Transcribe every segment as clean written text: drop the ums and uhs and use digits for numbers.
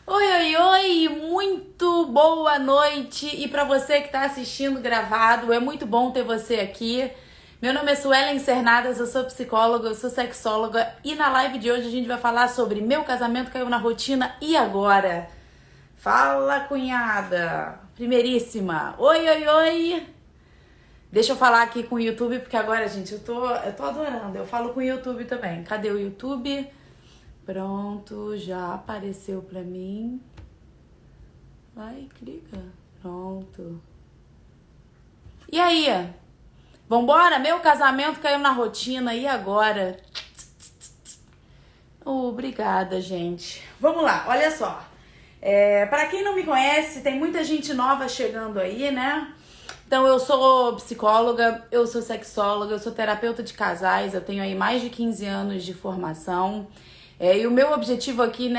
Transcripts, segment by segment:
Oi, oi, oi! Muito boa noite! E para você que está assistindo gravado, é muito bom ter você aqui. Meu nome é Suelen Cernadas, eu sou psicóloga, eu sou sexóloga e na live de hoje a gente vai falar sobre meu casamento caiu na rotina e agora? Fala, cunhada! Primeiríssima! Oi, oi, oi! Deixa eu falar aqui com o YouTube, porque agora, gente, eu tô adorando. Eu falo com o YouTube também. Cadê o YouTube? Pronto, já apareceu pra mim. Vai, clica. Pronto. E aí? Vambora? Meu casamento caiu na rotina, e agora? Obrigada, gente. Vamos lá, olha só. Pra quem não me conhece, tem muita gente nova chegando aí, né? Então, eu sou psicóloga, eu sou sexóloga, eu sou terapeuta de casais, eu tenho aí mais de 15 anos de formação. E o meu objetivo aqui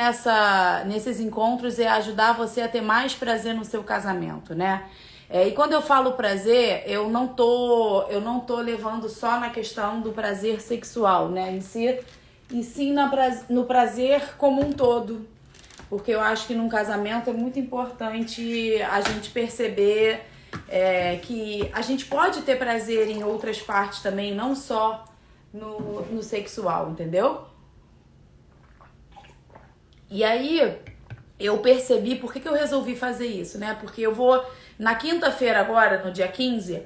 nesses encontros é ajudar você a ter mais prazer no seu casamento, né? E quando eu falo prazer, eu não tô levando só na questão do prazer sexual, né? E sim no prazer como um todo. Porque eu acho que num casamento é muito importante a gente perceber que a gente pode ter prazer em outras partes também, não só no sexual, entendeu? E aí eu percebi por que eu resolvi fazer isso, né? Porque eu vou, na quinta-feira agora, no dia 15,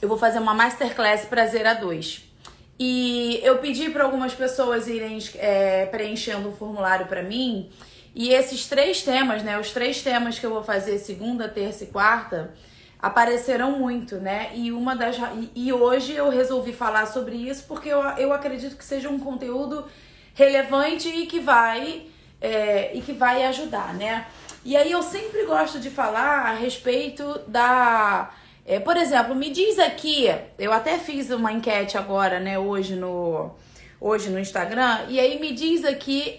eu vou fazer uma masterclass Prazer a 2. E eu pedi para algumas pessoas irem preenchendo um formulário para mim. E esses 3 temas, né? Os 3 temas que eu vou fazer segunda, terça e quarta apareceram muito, né? E hoje eu resolvi falar sobre isso porque eu acredito que seja um conteúdo relevante e que vai ajudar, né? E aí eu sempre gosto de falar a respeito por exemplo, me diz aqui, eu até fiz uma enquete agora, né, hoje no Instagram, e aí me diz aqui,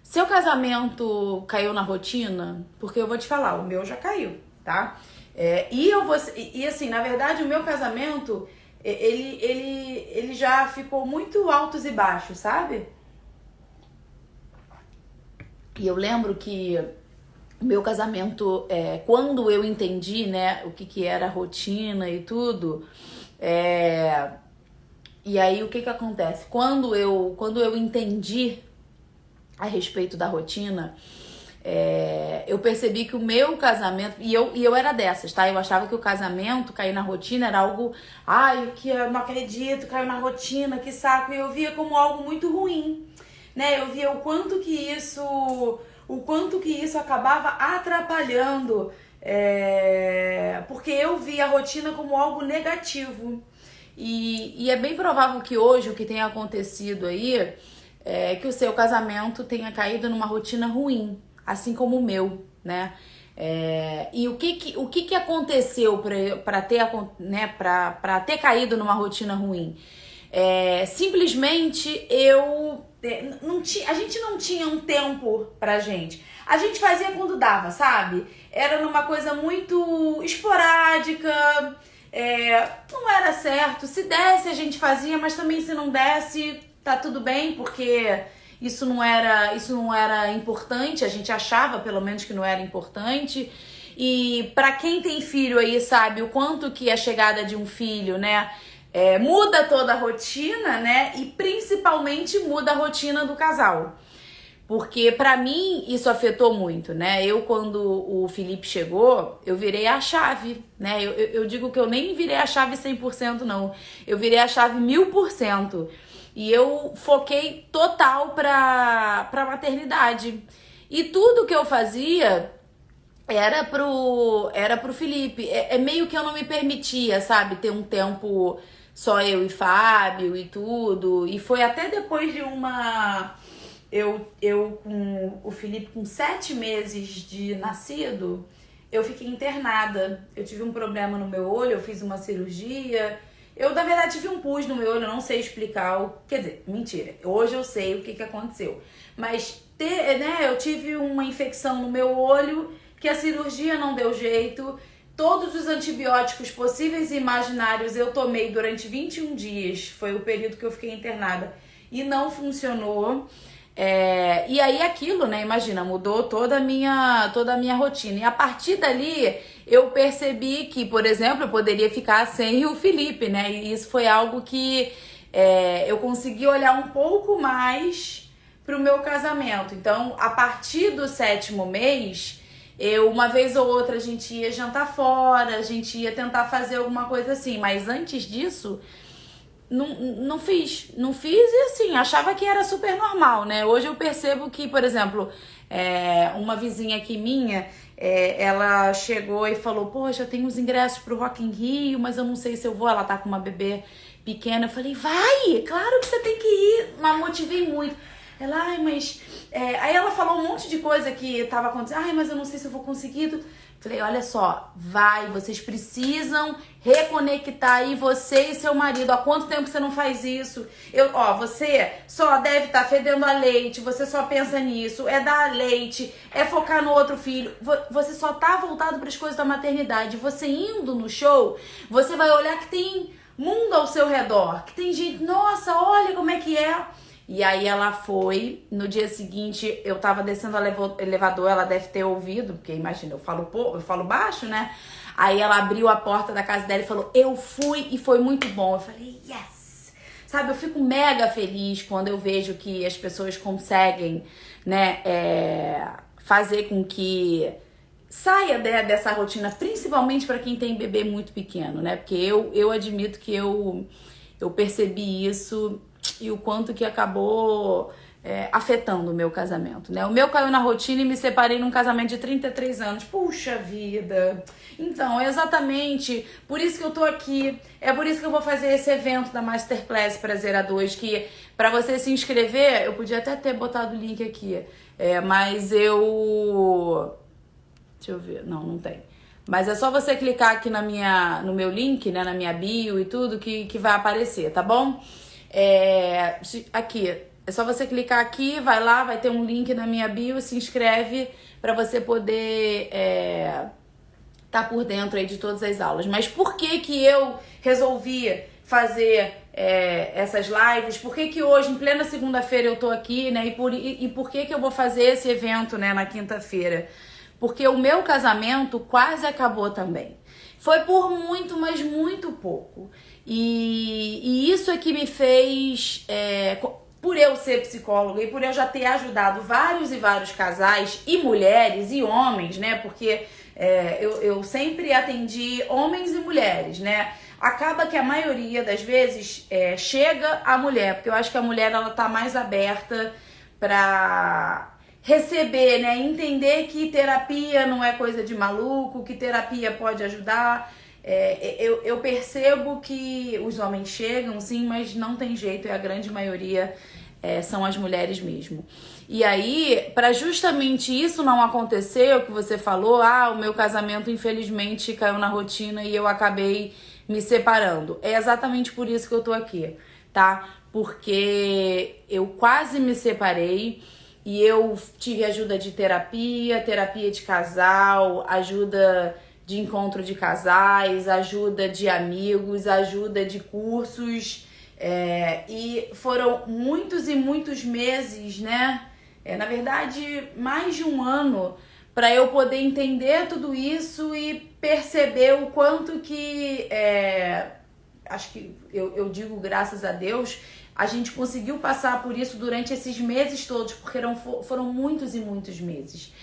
seu casamento caiu na rotina? Porque eu vou te falar, o meu já caiu, tá? E assim, na verdade, o meu casamento, ele já ficou muito altos e baixos, sabe? E eu lembro que o meu casamento, quando eu entendi, né, o que era rotina e tudo, e aí o que acontece? Quando eu entendi a respeito da rotina, eu percebi que o meu casamento, e eu era dessas, tá? Eu achava que o casamento, cair na rotina, era algo, que eu não acredito, caiu na rotina, que saco, e eu via como algo muito ruim, né? Eu via o quanto que isso acabava atrapalhando, porque eu via a rotina como algo negativo. E é bem provável que hoje o que tenha acontecido aí é que o seu casamento tenha caído numa rotina ruim, assim como o meu, né? E o que aconteceu para ter, né, para ter caído numa rotina ruim? Simplesmente a gente não tinha um tempo pra gente. A gente fazia quando dava, sabe? Era numa coisa muito esporádica, não era certo. Se desse, a gente fazia, mas também se não desse, tá tudo bem, porque isso não era importante. A gente achava, pelo menos, que não era importante. E pra quem tem filho aí, sabe o quanto que a chegada de um filho, né, muda toda a rotina, né? E principalmente muda a rotina do casal. Porque pra mim isso afetou muito, né? Quando o Felipe chegou, eu virei a chave, né? Eu digo que eu nem virei a chave 100% não. Eu virei a chave 1000%. E eu foquei total pra maternidade. E tudo que eu fazia era pro Felipe. Meio que eu não me permitia, sabe? Ter um tempo só eu e Fábio e tudo. E foi até depois de eu com o Felipe com 7 meses de nascido, eu fiquei internada. Eu tive um problema no meu olho, eu fiz uma cirurgia. Eu, na verdade, tive um pus no meu olho, eu não sei explicar. Quer dizer, mentira. Hoje eu sei o que aconteceu. Mas, eu tive uma infecção no meu olho, que a cirurgia não deu jeito. Todos os antibióticos possíveis e imaginários eu tomei durante 21 dias. Foi o período que eu fiquei internada. E não funcionou. E aí aquilo, né, imagina, mudou toda a minha rotina. E a partir dali, eu percebi que, por exemplo, eu poderia ficar sem o Felipe, né? E isso foi algo que eu consegui olhar um pouco mais pro meu casamento. Então, a partir do 7º mês, uma vez ou outra, a gente ia jantar fora, a gente ia tentar fazer alguma coisa assim. Mas antes disso, não fiz e assim, achava que era super normal, né? Hoje eu percebo que, por exemplo, uma vizinha aqui minha, ela chegou e falou, poxa, eu tenho os ingressos pro Rock in Rio, mas eu não sei se eu vou, ela tá com uma bebê pequena. Eu falei, vai, claro que você tem que ir, mas motivei muito. Ela, ai, mas... Aí ela falou um monte de coisa que tava acontecendo, ai, mas eu não sei se eu vou conseguir. Falei, olha só, vai, vocês precisam reconectar aí você e seu marido. Há quanto tempo você não faz isso? Você só deve estar fedendo a leite, você só pensa nisso, é dar leite, é focar no outro filho. Você só tá voltado para as coisas da maternidade. Você indo no show, você vai olhar que tem mundo ao seu redor, que tem gente, nossa, olha como é que é. E aí ela foi, no dia seguinte eu tava descendo o elevador, ela deve ter ouvido, porque imagina, eu falo baixo, né? Aí ela abriu a porta da casa dela e falou, eu fui e foi muito bom. Eu falei, yes! Sabe, eu fico mega feliz quando eu vejo que as pessoas conseguem, né, fazer com que saia dessa rotina, principalmente para quem tem bebê muito pequeno, né? Porque eu admito que eu percebi isso e o quanto que acabou afetando o meu casamento, né? O meu caiu na rotina e me separei num casamento de 33 anos. Puxa vida! Então, é exatamente por isso que eu tô aqui. É por isso que eu vou fazer esse evento da Masterclass Prazer a Dois, que pra você se inscrever, eu podia até ter botado o link aqui, mas eu... Deixa eu ver. Não tem. Mas é só você clicar aqui no meu link, né, na minha bio e tudo, que vai aparecer, tá bom? Aqui, é só você clicar aqui, vai lá, vai ter um link na minha bio, se inscreve pra você poder tá por dentro aí de todas as aulas. Mas por que eu resolvi fazer essas lives? Por que hoje, em plena segunda-feira, eu tô aqui, né? E por que eu vou fazer esse evento, né, na quinta-feira? Porque o meu casamento quase acabou também. Foi por muito, mas muito pouco. E isso é que me fez, por eu ser psicóloga e por eu já ter ajudado vários e vários casais, e mulheres e homens, né? Porque eu sempre atendi homens e mulheres, né? Acaba que a maioria das vezes chega a mulher, porque eu acho que a mulher ela tá mais aberta pra receber, né? Entender que terapia não é coisa de maluco, que terapia pode ajudar. Eu percebo que os homens chegam, sim, mas não tem jeito, e a grande maioria são as mulheres mesmo. E aí, para justamente isso não acontecer, o que você falou, o meu casamento infelizmente caiu na rotina e eu acabei me separando. É exatamente por isso que eu tô aqui, tá? Porque eu quase me separei. E eu tive ajuda de terapia de casal, ajuda de encontro de casais, ajuda de amigos, ajuda de cursos. E foram muitos e muitos meses, né? Na verdade, mais de um ano para eu poder entender tudo isso e perceber o quanto que... acho que eu digo graças a Deus... A gente conseguiu passar por isso durante esses meses todos, porque foram muitos e muitos meses.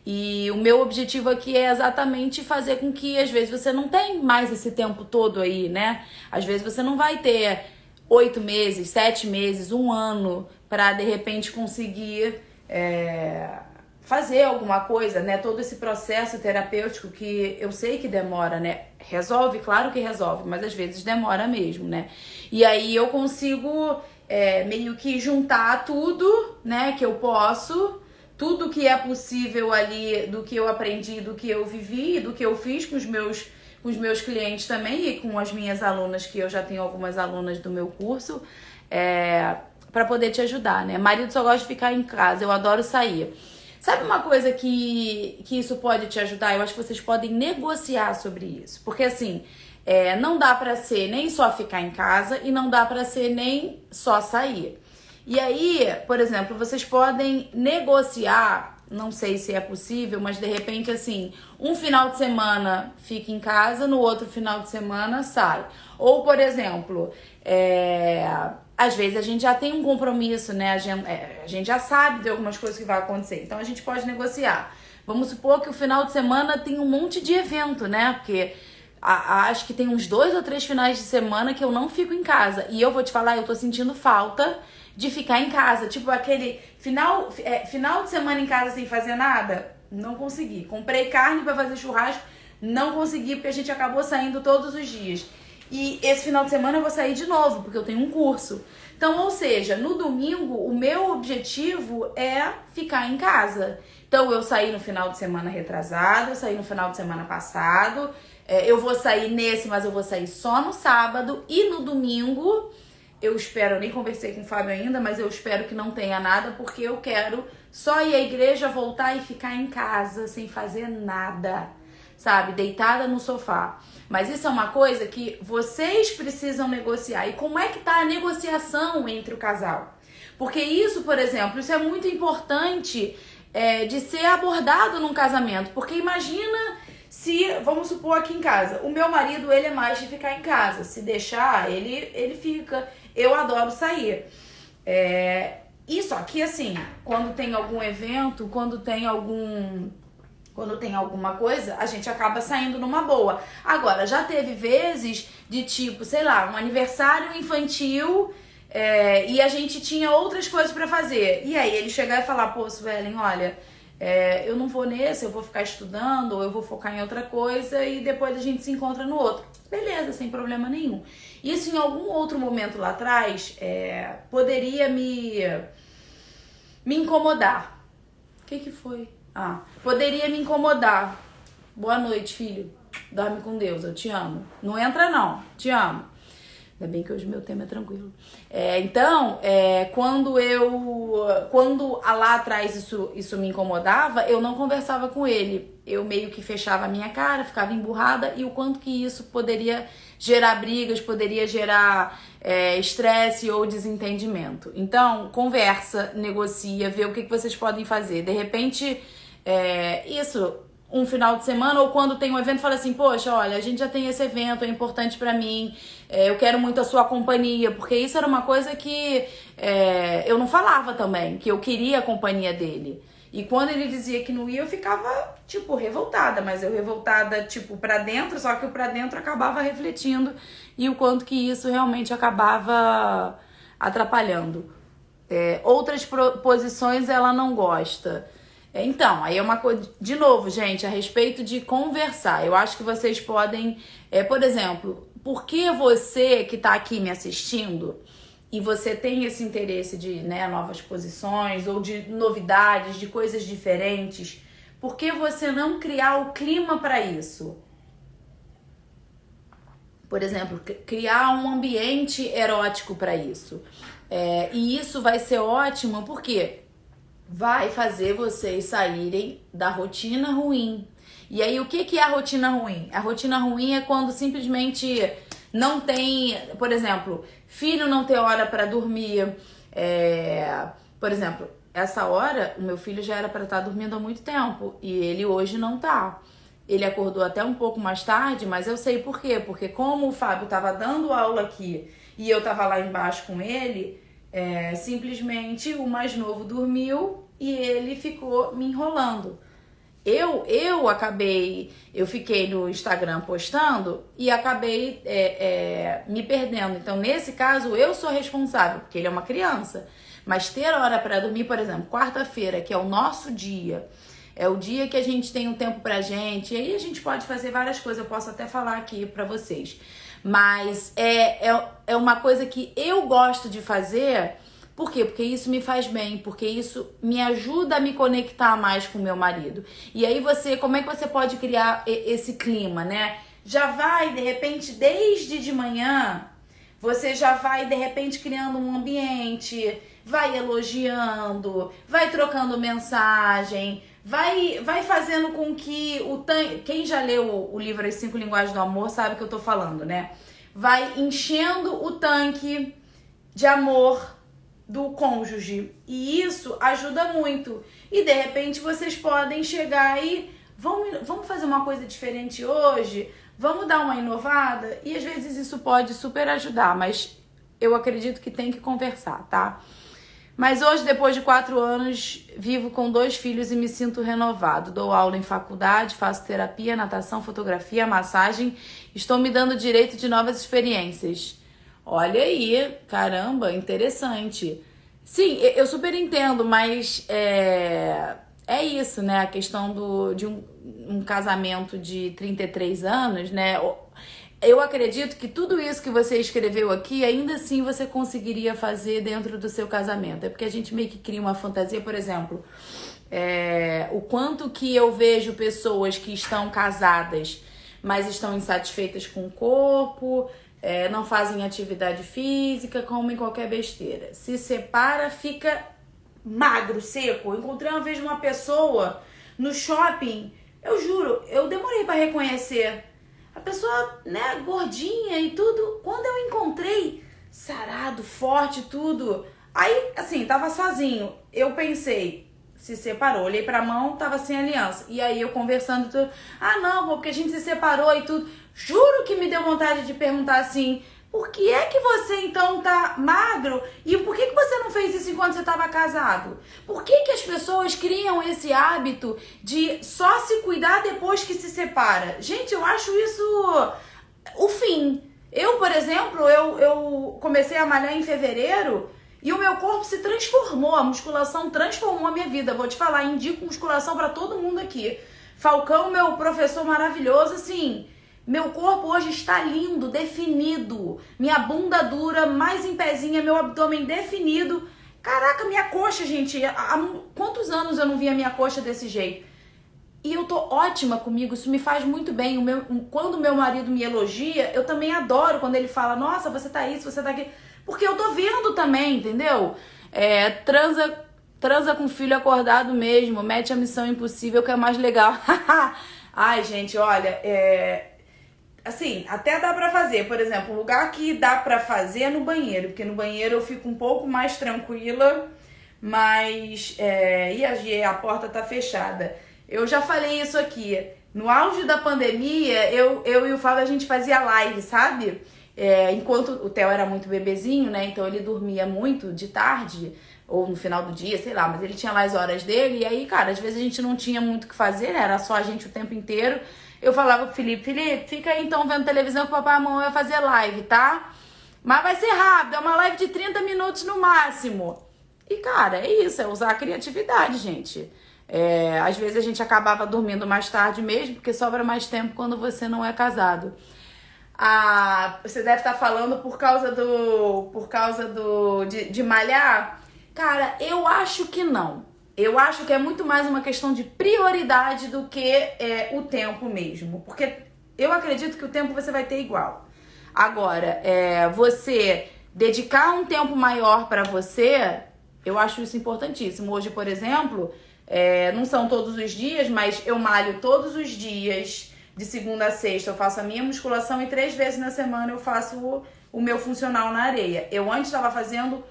E o meu objetivo aqui é exatamente fazer com que, às vezes, você não tem mais esse tempo todo aí, né? Às vezes você não vai ter 8 meses, 7 meses, 1 ano para, de repente, conseguir fazer alguma coisa, né? Todo esse processo terapêutico que eu sei que demora, né? Resolve? Claro que resolve, mas às vezes demora mesmo, né? E aí eu consigo meio que juntar tudo, né, que eu posso, tudo que é possível ali do que eu aprendi, do que eu vivi, do que eu fiz com os meus clientes também e com as minhas alunas, que eu já tenho algumas alunas do meu curso, para poder te ajudar, né? Marido só gosta de ficar em casa, eu adoro sair. Sabe uma coisa que isso pode te ajudar? Eu acho que vocês podem negociar sobre isso. Porque assim, não dá pra ser nem só ficar em casa e não dá pra ser nem só sair. E aí, por exemplo, vocês podem negociar, não sei se é possível, mas de repente assim, um final de semana fica em casa, no outro final de semana sai. Ou, por exemplo, às vezes a gente já tem um compromisso, né? A gente já sabe de algumas coisas que vai acontecer, então a gente pode negociar. Vamos supor que o final de semana tem um monte de evento, né? Porque acho que tem uns 2 ou 3 finais de semana que eu não fico em casa. E eu vou te falar, eu tô sentindo falta de ficar em casa. Tipo aquele final de semana em casa sem fazer nada. Não consegui. Comprei carne pra fazer churrasco, não consegui porque a gente acabou saindo todos os dias. E esse final de semana eu vou sair de novo, porque eu tenho um curso. Então, ou seja, no domingo, o meu objetivo é ficar em casa. Então, eu saí no final de semana retrasado, eu saí no final de semana passado, eu vou sair nesse, mas eu vou sair só no sábado. E no domingo, eu espero, eu nem conversei com o Fábio ainda, mas eu espero que não tenha nada, porque eu quero só ir à igreja, voltar e ficar em casa, sem fazer nada, sabe? Deitada no sofá. Mas isso é uma coisa que vocês precisam negociar. E como é que tá a negociação entre o casal? Porque isso, por exemplo, isso é muito importante de ser abordado num casamento. Porque imagina se, vamos supor aqui em casa, o meu marido, ele é mais de ficar em casa. Se deixar, ele fica. Eu adoro sair. E só que assim, quando tem algum evento, quando tem alguma coisa, a gente acaba saindo numa boa. Agora, já teve vezes de tipo, sei lá, um aniversário infantil e a gente tinha outras coisas pra fazer. E aí ele chegar e falar, pô, Suelen, olha, eu não vou nesse, eu vou ficar estudando, ou eu vou focar em outra coisa e depois a gente se encontra no outro. Beleza, sem problema nenhum. Isso em algum outro momento lá atrás poderia me incomodar. O que foi? Poderia me incomodar. Boa noite, filho. Dorme com Deus, eu te amo. Não entra não, te amo. Ainda bem que hoje meu tema é tranquilo. Então, quando lá atrás isso me incomodava, eu não conversava com ele. Eu meio que fechava a minha cara, ficava emburrada, e o quanto que isso poderia gerar brigas, poderia gerar estresse ou desentendimento. Então, conversa, negocia, vê o que vocês podem fazer. De repente, um final de semana, ou quando tem um evento, fala assim, poxa, olha, a gente já tem esse evento, é importante pra mim, eu quero muito a sua companhia, porque isso era uma coisa que eu não falava também, que eu queria a companhia dele. E quando ele dizia que não ia, eu ficava, tipo, revoltada, mas eu revoltada, tipo, pra dentro, só que o pra dentro acabava refletindo, e o quanto que isso realmente acabava atrapalhando. Outras posições ela não gosta. Então, aí é uma coisa, de novo, gente, a respeito de conversar. Eu acho que vocês podem, por exemplo, por que você que tá aqui me assistindo e você tem esse interesse de novas posições ou de novidades, de coisas diferentes, por que você não criar o clima para isso? Por exemplo, criar um ambiente erótico para isso. E isso vai ser ótimo porque vai fazer vocês saírem da rotina ruim. E aí, o que é a rotina ruim? A rotina ruim é quando simplesmente não tem, por exemplo, filho não ter hora para dormir. Por exemplo, essa hora, o meu filho já era para estar dormindo há muito tempo e ele hoje não tá. Ele acordou até um pouco mais tarde, mas eu sei por quê. Porque como o Fábio estava dando aula aqui e eu estava lá embaixo com ele, simplesmente o mais novo dormiu e ele ficou me enrolando. Eu fiquei no Instagram postando e acabei me perdendo. Então, nesse caso, eu sou responsável, porque ele é uma criança. Mas ter hora para dormir, por exemplo, quarta-feira, que é o nosso dia, é o dia que a gente tem um tempo pra gente, e aí a gente pode fazer várias coisas, eu posso até falar aqui pra vocês. Mas é uma coisa que eu gosto de fazer. Por quê? Porque isso me faz bem, porque isso me ajuda a me conectar mais com o meu marido. E aí como é que você pode criar esse clima, né? Já vai, de repente, desde de manhã, você já vai, de repente, criando um ambiente, vai elogiando, vai trocando mensagem, vai fazendo com que quem já leu o livro As 5 Linguagens do Amor sabe o que eu tô falando, né? Vai enchendo o tanque de amor do cônjuge. E isso ajuda muito. E de repente vocês podem chegar e vamos fazer uma coisa diferente hoje? Vamos dar uma inovada? E às vezes isso pode super ajudar, mas eu acredito que tem que conversar, tá? Mas hoje, depois de 4 anos, vivo com 2 filhos e me sinto renovado. Dou aula em faculdade, faço terapia, natação, fotografia, massagem. Estou me dando direito de novas experiências. Olha aí, caramba, interessante. Sim, eu super entendo, mas é isso, né? A questão de um casamento de 33 anos, né? Eu acredito que tudo isso que você escreveu aqui, ainda assim você conseguiria fazer dentro do seu casamento. É porque a gente meio que cria uma fantasia, por exemplo, o quanto que eu vejo pessoas que estão casadas, mas estão insatisfeitas com o corpo, não fazem atividade física, comem qualquer besteira. Se separa, fica magro, seco. Eu encontrei uma vez uma pessoa no shopping, eu juro, eu demorei para reconhecer. A pessoa, né, gordinha e tudo. Quando eu encontrei, sarado, forte, tudo. Aí, assim, tava sozinho. Eu pensei, se separou. Olhei pra mão, tava sem aliança. E aí eu conversando, tudo. Ah, não, porque a gente se separou e tudo. Juro que me deu vontade de perguntar assim, por que é que você então tá magro? E por que você não fez isso enquanto você estava casado? Por que as pessoas criam esse hábito de só se cuidar depois que se separa? Gente, eu acho isso o fim. Eu, por exemplo, eu comecei a malhar em fevereiro e o meu corpo se transformou. A musculação transformou a minha vida. Vou te falar, indico musculação para todo mundo aqui. Falcão, meu professor maravilhoso, assim... Meu corpo hoje está lindo, definido. Minha bunda dura, mais em pezinha, meu abdômen definido. Caraca, minha coxa, gente. Há quantos anos eu não via minha coxa desse jeito? E eu tô ótima comigo, isso me faz muito bem. Quando meu marido me elogia, eu também adoro quando ele fala, nossa, você tá isso, você tá aqui. Porque eu tô vendo também, entendeu? Transa com o filho acordado mesmo, mete a missão impossível que é mais legal. Ai, gente, olha, assim, até dá pra fazer, por exemplo, um lugar que dá pra fazer é no banheiro, porque no banheiro eu fico um pouco mais tranquila, mas e a porta tá fechada. Eu já falei isso aqui, no auge da pandemia, eu e o Fábio, a gente fazia live, sabe? Enquanto o Theo era muito bebezinho, né, então ele dormia muito de tarde, ou no final do dia, sei lá, mas ele tinha lá as horas dele, e aí, cara, às vezes a gente não tinha muito o que fazer, né, era só a gente o tempo inteiro. Eu falava pro Felipe, fica aí então vendo televisão que o papai e a mamãe vai fazer live, tá? Mas vai ser rápido, é uma live de 30 minutos no máximo. E, cara, é isso, é usar a criatividade, gente. Às vezes a gente acabava dormindo mais tarde mesmo, porque sobra mais tempo quando você não é casado. Você deve estar falando por causa de malhar. Cara, eu acho que não. Eu acho que é muito mais uma questão de prioridade do que o tempo mesmo. Porque eu acredito que o tempo você vai ter igual. Agora, você dedicar um tempo maior para você, eu acho isso importantíssimo. Hoje, por exemplo, não são todos os dias, mas eu malho todos os dias. De segunda a sexta eu faço a minha musculação e 3 vezes na semana eu faço o meu funcional na areia. Eu antes estava fazendo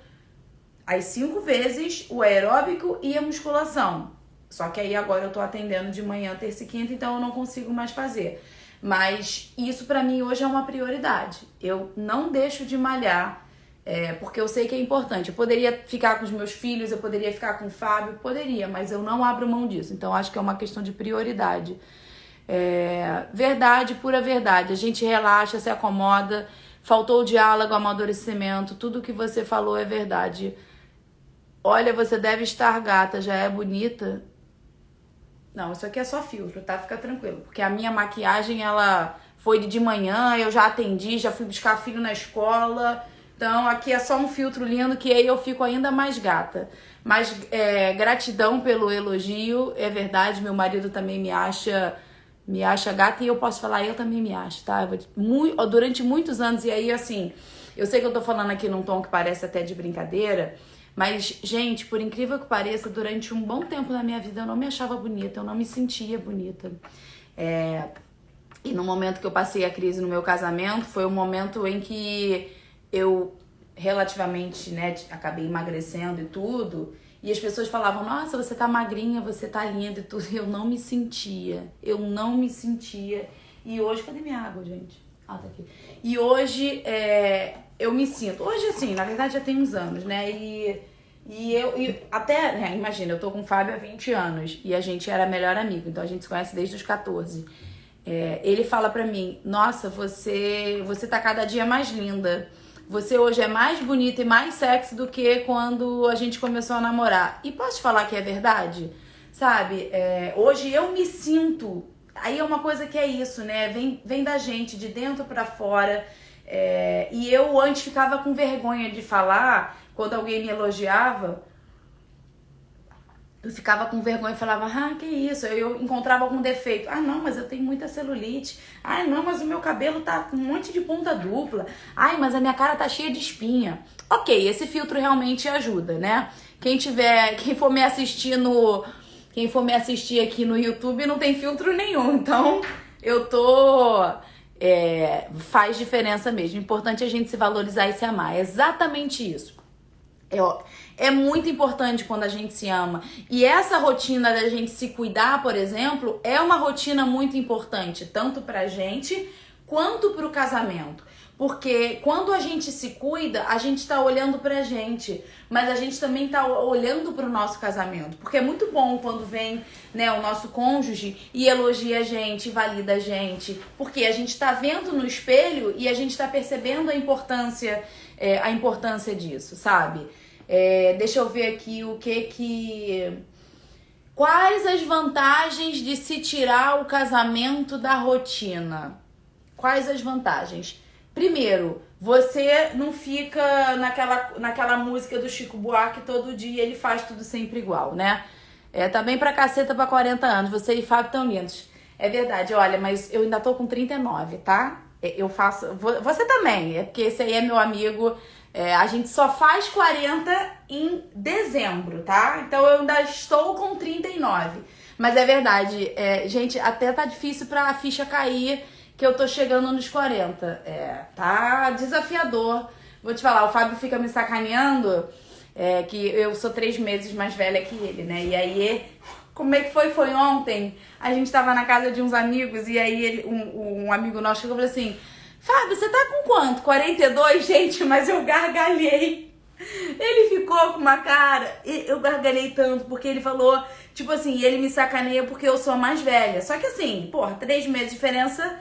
as 5 vezes o aeróbico e a musculação. Só que aí agora eu tô atendendo de manhã, terça e quinta, então eu não consigo mais fazer. Mas isso pra mim hoje é uma prioridade. Eu não deixo de malhar, porque eu sei que é importante. Eu poderia ficar com os meus filhos, eu poderia ficar com o Fábio, poderia, mas eu não abro mão disso. Então acho que é uma questão de prioridade. Verdade, pura verdade. A gente relaxa, se acomoda. Faltou o diálogo, amadurecimento. Tudo que você falou é verdade. Olha, você deve estar gata, já é bonita. Não, isso aqui é só filtro, tá? Fica tranquilo. Porque a minha maquiagem, ela foi de manhã, eu já atendi, já fui buscar filho na escola. Então, aqui é só um filtro lindo, que aí eu fico ainda mais gata. Mas gratidão pelo elogio, é verdade. Meu marido também me acha gata e eu posso falar, eu também me acho, tá? Durante muitos anos, e aí, assim, eu sei que eu tô falando aqui num tom que parece até de brincadeira, mas, gente, por incrível que pareça, durante um bom tempo na minha vida eu não me achava bonita, eu não me sentia bonita. E no momento que eu passei a crise no meu casamento, foi um momento em que eu relativamente, né, acabei emagrecendo e tudo, e as pessoas falavam, nossa, você tá magrinha, você tá linda e tudo, e eu não me sentia, e hoje, cadê minha água, gente? Ah, tá aqui. E hoje, eu me sinto, hoje assim, na verdade já tem uns anos, né, e eu até, né, imagina, eu tô com o Fábio há 20 anos, e a gente era melhor amigo, então a gente se conhece desde os 14. Ele fala pra mim, nossa, você tá cada dia mais linda. Você hoje é mais bonita e mais sexy do que quando a gente começou a namorar. E posso te falar que é verdade? Sabe? Hoje eu me sinto... Aí é uma coisa que é isso, né? Vem da gente, de dentro pra fora. E eu antes ficava com vergonha de falar, quando alguém me elogiava... Eu ficava com vergonha e falava, que isso? Eu encontrava algum defeito. Ah, não, mas eu tenho muita celulite. Ah, não, mas o meu cabelo tá com um monte de ponta dupla. Ai, mas a minha cara tá cheia de espinha. Ok, esse filtro realmente ajuda, né? Quem for me assistir aqui no YouTube não tem filtro nenhum. Então, faz diferença mesmo. Importante a gente se valorizar e se amar. É exatamente isso. É muito importante quando a gente se ama. E essa rotina da gente se cuidar, por exemplo, é uma rotina muito importante, tanto pra gente quanto pro casamento. Porque quando a gente se cuida, a gente tá olhando pra gente, mas a gente também tá olhando pro nosso casamento. Porque é muito bom quando vem, né, o nosso cônjuge e elogia a gente, valida a gente. Porque a gente tá vendo no espelho e a gente tá percebendo a importância disso, sabe? Deixa eu ver aqui quais as vantagens de se tirar o casamento da rotina? Quais as vantagens? Primeiro, você não fica naquela música do Chico Buarque, todo dia ele faz tudo sempre igual, né? Tá bem pra caceta pra 40 anos, você e Fábio tão lindos. É verdade, olha, mas eu ainda tô com 39, tá? Eu faço... Você também, porque esse aí é meu amigo... a gente só faz 40 em dezembro, tá? Então eu ainda estou com 39. Mas é verdade, gente, até tá difícil pra ficha cair que eu tô chegando nos 40. Tá desafiador. Vou te falar, o Fábio fica me sacaneando, que eu sou 3 meses mais velha que ele, né? E aí, como é que foi? Foi ontem, a gente tava na casa de uns amigos e aí um amigo nosso chegou e falou assim... Fábio, você tá com quanto? 42? Gente, mas eu gargalhei. Ele ficou com uma cara... Eu gargalhei tanto porque ele falou... Tipo assim, ele me sacaneia porque eu sou a mais velha. Só que assim, 3 meses de diferença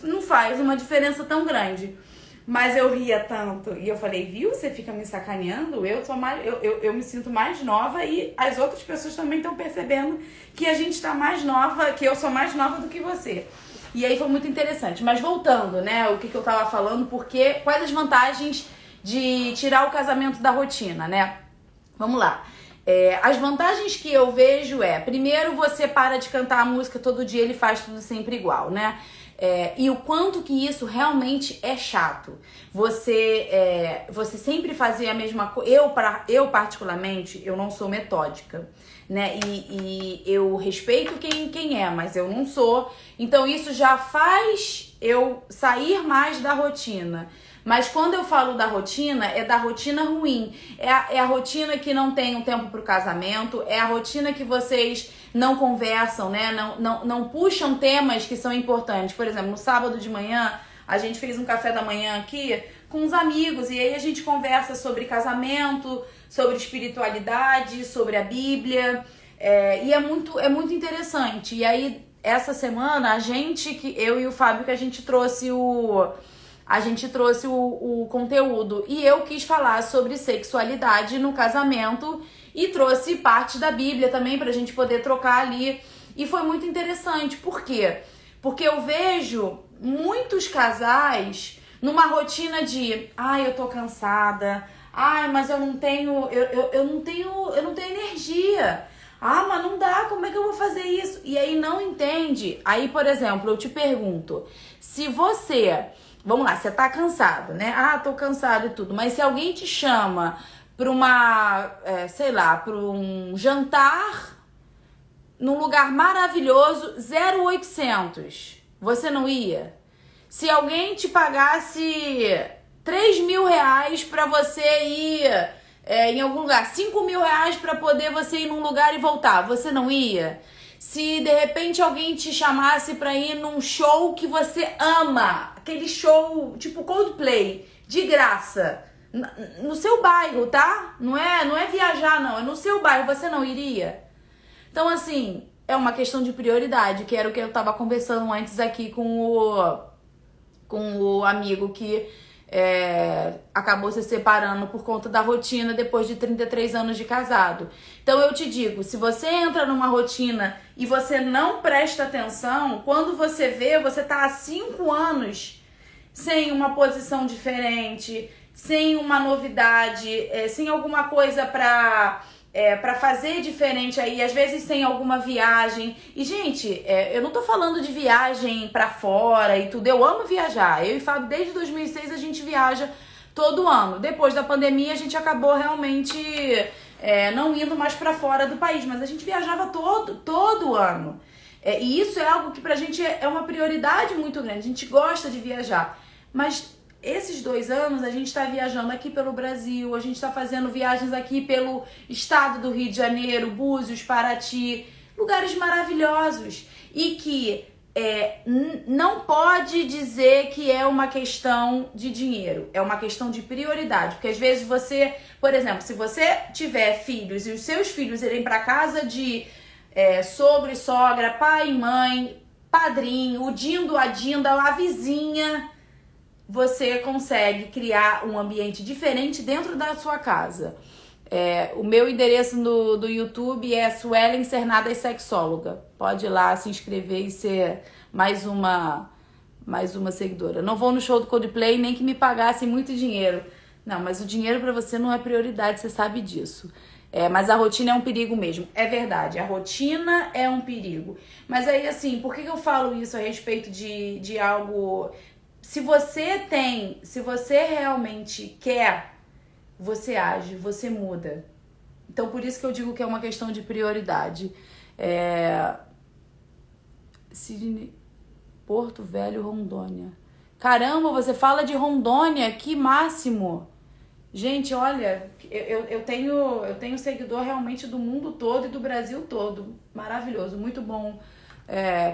não faz uma diferença tão grande. Mas eu ria tanto. E eu falei, viu? Você fica me sacaneando? Eu me sinto mais nova e as outras pessoas também estão percebendo que a gente tá mais nova, que eu sou mais nova do que você. E aí foi muito interessante. Mas voltando, né, o que eu tava falando, quais as vantagens de tirar o casamento da rotina, né? Vamos lá. As vantagens que eu vejo primeiro, você para de cantar a música todo dia, ele faz tudo sempre igual, né? E o quanto que isso realmente é chato. Você sempre fazer a mesma coisa. Eu particularmente, eu não sou metódica, né? E eu respeito quem é, mas eu não sou. Então isso já faz eu sair mais da rotina. Mas quando eu falo da rotina, é da rotina ruim. É a rotina que não tem um tempo pro casamento, é a rotina que vocês não conversam, né? Não puxam temas que são importantes. Por exemplo, no sábado de manhã, a gente fez um café da manhã aqui com uns amigos, e aí a gente conversa sobre casamento, sobre espiritualidade, sobre a Bíblia, e é muito interessante. E aí, essa semana, eu e o Fábio, que a gente trouxe o conteúdo, e eu quis falar sobre sexualidade no casamento e trouxe parte da Bíblia também pra gente poder trocar ali, e foi muito interessante. Por quê? Porque eu vejo muitos casais numa rotina de eu tô cansada, mas eu não tenho energia. Mas não dá, como é que eu vou fazer isso? E aí não entende. Aí, por exemplo, eu te pergunto, se você... Vamos lá, você tá cansado, né? Tô cansado e tudo. Mas se alguém te chama pra pra um jantar num lugar maravilhoso, 0,800, você não ia? Se alguém te pagasse R$ 3.000 pra você ir em algum lugar, R$ 5.000 pra poder você ir num lugar e voltar, você não ia? Se de repente alguém te chamasse pra ir num show que você ama, aquele show tipo Coldplay, de graça, no seu bairro, tá? Não é viajar não, é no seu bairro, você não iria? Então assim, é uma questão de prioridade, que era o que eu tava conversando antes aqui com o amigo que acabou se separando por conta da rotina depois de 33 anos de casado. Então eu te digo, se você entra numa rotina e você não presta atenção, quando você vê, você tá há 5 anos sem uma posição diferente, sem uma novidade, sem alguma coisa pra fazer diferente aí, às vezes sem alguma viagem. E, gente, eu não tô falando de viagem pra fora e tudo, eu amo viajar. Eu e Fábio, desde 2006, a gente viaja todo ano. Depois da pandemia, a gente acabou realmente não indo mais pra fora do país, mas a gente viajava todo ano. E isso é algo que pra gente é uma prioridade muito grande, a gente gosta de viajar. Mas esses 2 anos a gente está viajando aqui pelo Brasil, a gente está fazendo viagens aqui pelo estado do Rio de Janeiro, Búzios, Paraty, lugares maravilhosos. E que não pode dizer que é uma questão de dinheiro, é uma questão de prioridade. Porque às vezes você, por exemplo, se você tiver filhos e os seus filhos irem para casa de sogro e sogra, pai e mãe, padrinho, o dindo, a dinda, a vizinha, você consegue criar um ambiente diferente dentro da sua casa. O meu endereço do YouTube é Suelen Cernadas Sexóloga. Pode ir lá se inscrever e ser mais uma seguidora. Não vou no show do Coldplay nem que me pagassem muito dinheiro. Não, mas o dinheiro pra você não é prioridade, você sabe disso. Mas a rotina é um perigo mesmo. É verdade, a rotina é um perigo. Mas aí, assim, por que eu falo isso a respeito de algo... Se você realmente quer, você age, você muda. Então, por isso que eu digo que é uma questão de prioridade. Sidney, Porto Velho, Rondônia. Caramba, você fala de Rondônia, que máximo! Gente, olha, eu tenho seguidor realmente do mundo todo e do Brasil todo. Maravilhoso, muito bom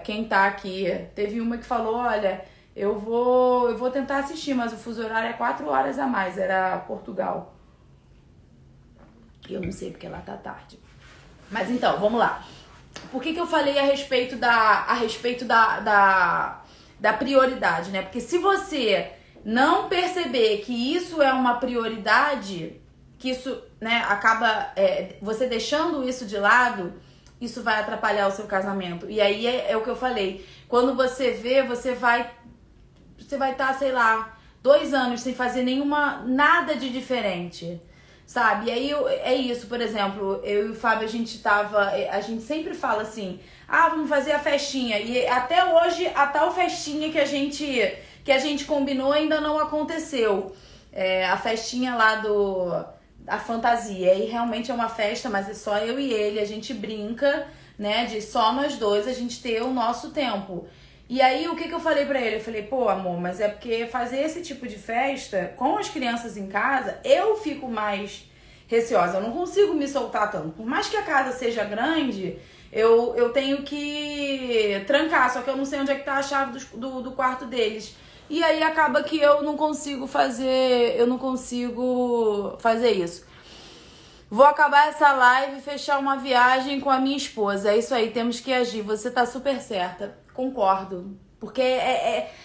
quem tá aqui. Teve uma que falou, olha... Eu vou tentar assistir, mas o fuso horário é 4 horas a mais, era Portugal. Eu não sei porque lá tá tarde. Mas então, vamos lá. Por que eu falei a respeito da prioridade, né? Porque se você não perceber que isso é uma prioridade, que isso, né, acaba você deixando isso de lado, isso vai atrapalhar o seu casamento. E aí é o que eu falei. Quando você vê, você vai estar, sei lá, 2 anos sem fazer nada de diferente, sabe? E aí é isso, por exemplo, eu e o Fábio, a gente sempre fala assim, vamos fazer a festinha. E até hoje, a tal festinha que a gente combinou ainda não aconteceu. A festinha lá a fantasia. E realmente é uma festa, mas é só eu e ele, a gente brinca, né, de só nós dois, a gente ter o nosso tempo. E aí, o que eu falei pra ele? Eu falei, pô, amor, mas é porque fazer esse tipo de festa com as crianças em casa, eu fico mais receosa. Eu não consigo me soltar tanto. Por mais que a casa seja grande, eu tenho que trancar. Só que eu não sei onde é que tá a chave do quarto deles. E aí, acaba que eu não consigo fazer isso. Vou acabar essa live e fechar uma viagem com a minha esposa. É isso aí, temos que agir. Você tá super certa. Concordo. Porque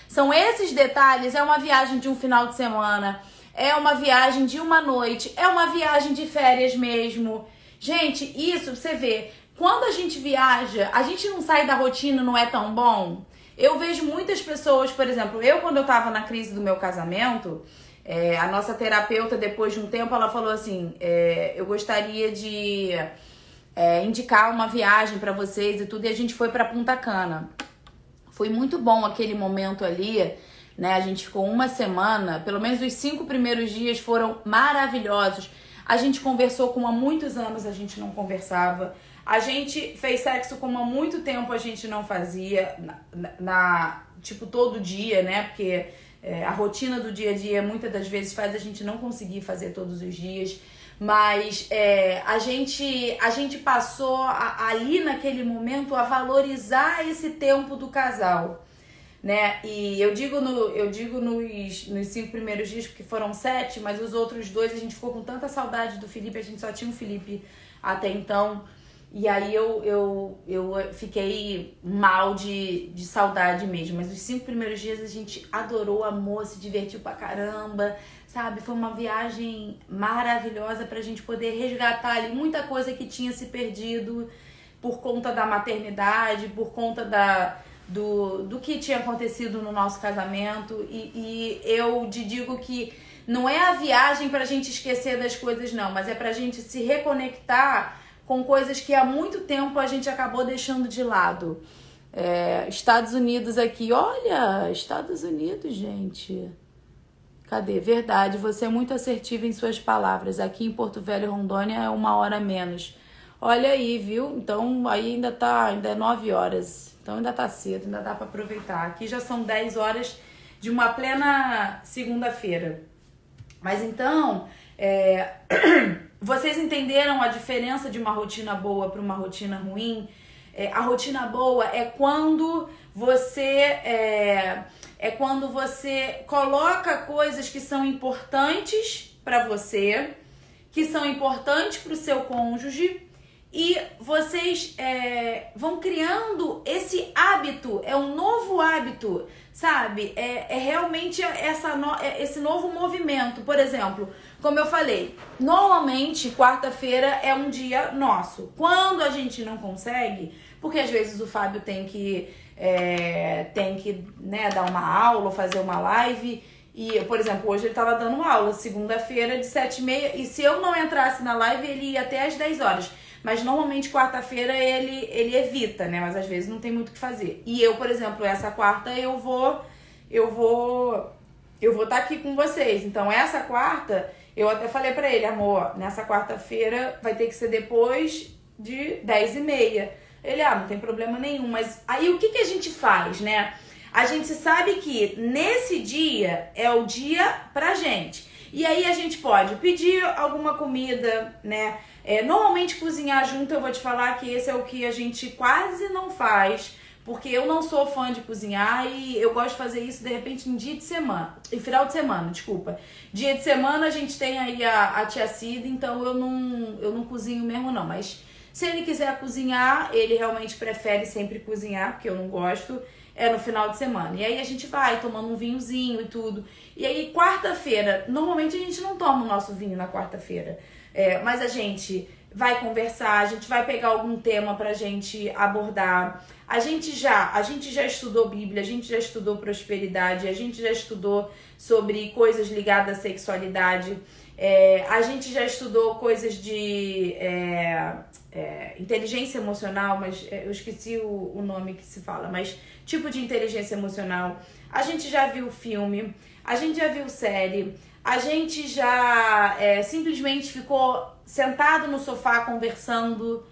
são esses detalhes. É uma viagem de um final de semana. É uma viagem de uma noite. É uma viagem de férias mesmo. Gente, isso você vê. Quando a gente viaja, a gente não sai da rotina, não é tão bom? Eu vejo muitas pessoas, por exemplo, quando eu tava na crise do meu casamento... a nossa terapeuta, depois de um tempo, ela falou assim, eu gostaria de indicar uma viagem pra vocês e tudo, e a gente foi pra Punta Cana. Foi muito bom aquele momento ali, né? A gente ficou uma semana, pelo menos os 5 primeiros dias foram maravilhosos. A gente conversou como há muitos anos a gente não conversava. A gente fez sexo como há muito tempo a gente não fazia, tipo todo dia, né? Porque A rotina do dia a dia muitas das vezes faz a gente não conseguir fazer todos os dias, mas a gente passou ali naquele momento a valorizar esse tempo do casal, né? E eu digo nos 5 primeiros dias, porque foram 7, mas os outros 2 a gente ficou com tanta saudade do Felipe, a gente só tinha o Felipe até então. E aí eu fiquei mal de saudade mesmo. Mas os 5 primeiros dias a gente adorou, amou, se divertiu pra caramba, sabe? Foi uma viagem maravilhosa pra gente poder resgatar ali muita coisa que tinha se perdido por conta da maternidade, por conta do que tinha acontecido no nosso casamento. E eu te digo que não é a viagem pra gente esquecer das coisas, não, mas é pra gente se reconectar com coisas que há muito tempo a gente acabou deixando de lado. Estados Unidos aqui, olha, Estados Unidos, gente. Cadê? Verdade, você é muito assertiva em suas palavras. Aqui em Porto Velho, Rondônia, é 1 hora a menos. Olha aí, viu? Então, aí ainda é 9 horas. Então ainda tá cedo, ainda dá pra aproveitar. Aqui já são 10 horas de uma plena segunda-feira. Mas então, vocês entenderam a diferença de uma rotina boa para uma rotina ruim? A rotina boa é quando você coloca coisas que são importantes para você, que são importantes para o seu cônjuge, e vocês vão criando esse hábito, um novo hábito, sabe? Realmente esse novo movimento. Por exemplo, como eu falei, normalmente quarta-feira é um dia nosso. Quando a gente não consegue, porque às vezes o Fábio tem que né, dar uma aula ou fazer uma live. E, por exemplo, hoje ele estava dando aula, segunda-feira de 7h30, e se eu não entrasse na live, ele ia até às 10 horas. Mas normalmente quarta-feira ele evita, né? Mas às vezes não tem muito o que fazer. E eu, por exemplo, essa quarta eu vou estar aqui com vocês. Então essa quarta, eu até falei pra ele, amor, nessa quarta-feira vai ter que ser depois de 10h30. Ele, não tem problema nenhum. Mas aí o que a gente faz, né? A gente sabe que nesse dia é o dia pra gente. E aí a gente pode pedir alguma comida, né? Normalmente cozinhar junto, eu vou te falar que esse é o que a gente quase não faz, porque eu não sou fã de cozinhar e eu gosto de fazer isso de repente em dia de semana, em final de semana, desculpa. Dia de semana a gente tem aí a tia Cida, então eu não cozinho mesmo não, mas se ele quiser cozinhar, ele realmente prefere sempre cozinhar, porque eu não gosto, no final de semana. E aí a gente vai tomando um vinhozinho e tudo. E aí quarta-feira, normalmente a gente não toma o nosso vinho na quarta-feira. Mas a gente vai conversar, a gente vai pegar algum tema pra gente abordar. A gente já estudou Bíblia, a gente já estudou prosperidade, a gente já estudou sobre coisas ligadas à sexualidade, a gente já estudou coisas de inteligência emocional, mas eu esqueci o nome que se fala, mas tipo de inteligência emocional. A gente já viu filme, a gente já viu série, a gente já simplesmente ficou sentado no sofá conversando,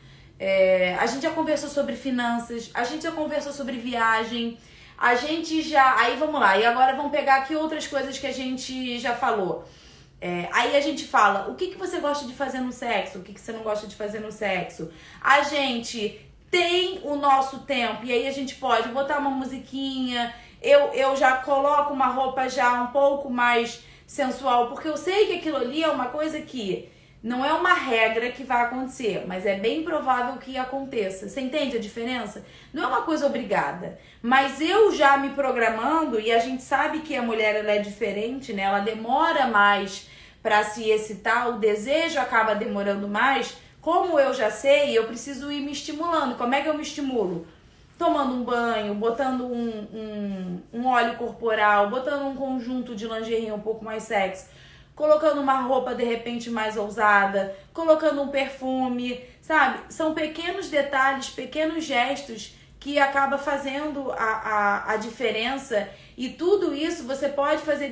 a gente já conversou sobre finanças, a gente já conversou sobre viagem, a gente já... Aí vamos lá, e agora vamos pegar aqui outras coisas que a gente já falou. Aí a gente fala, o que você gosta de fazer no sexo, o que você não gosta de fazer no sexo. A gente tem o nosso tempo, e aí a gente pode botar uma musiquinha, eu já coloco uma roupa já um pouco mais sensual, porque eu sei que aquilo ali é uma coisa que não é uma regra que vai acontecer, mas é bem provável que aconteça. Você entende a diferença? Não é uma coisa obrigada, mas eu já me programando, e a gente sabe que a mulher ela é diferente, né? Ela demora mais para se excitar, o desejo acaba demorando mais. Como eu já sei, eu preciso ir me estimulando. Como é que eu me estimulo? Tomando um banho, botando um óleo corporal, botando um conjunto de lingerie um pouco mais sexy, colocando uma roupa de repente mais ousada, colocando um perfume, sabe? São pequenos detalhes, pequenos gestos que acaba fazendo a diferença, e tudo isso você pode fazer,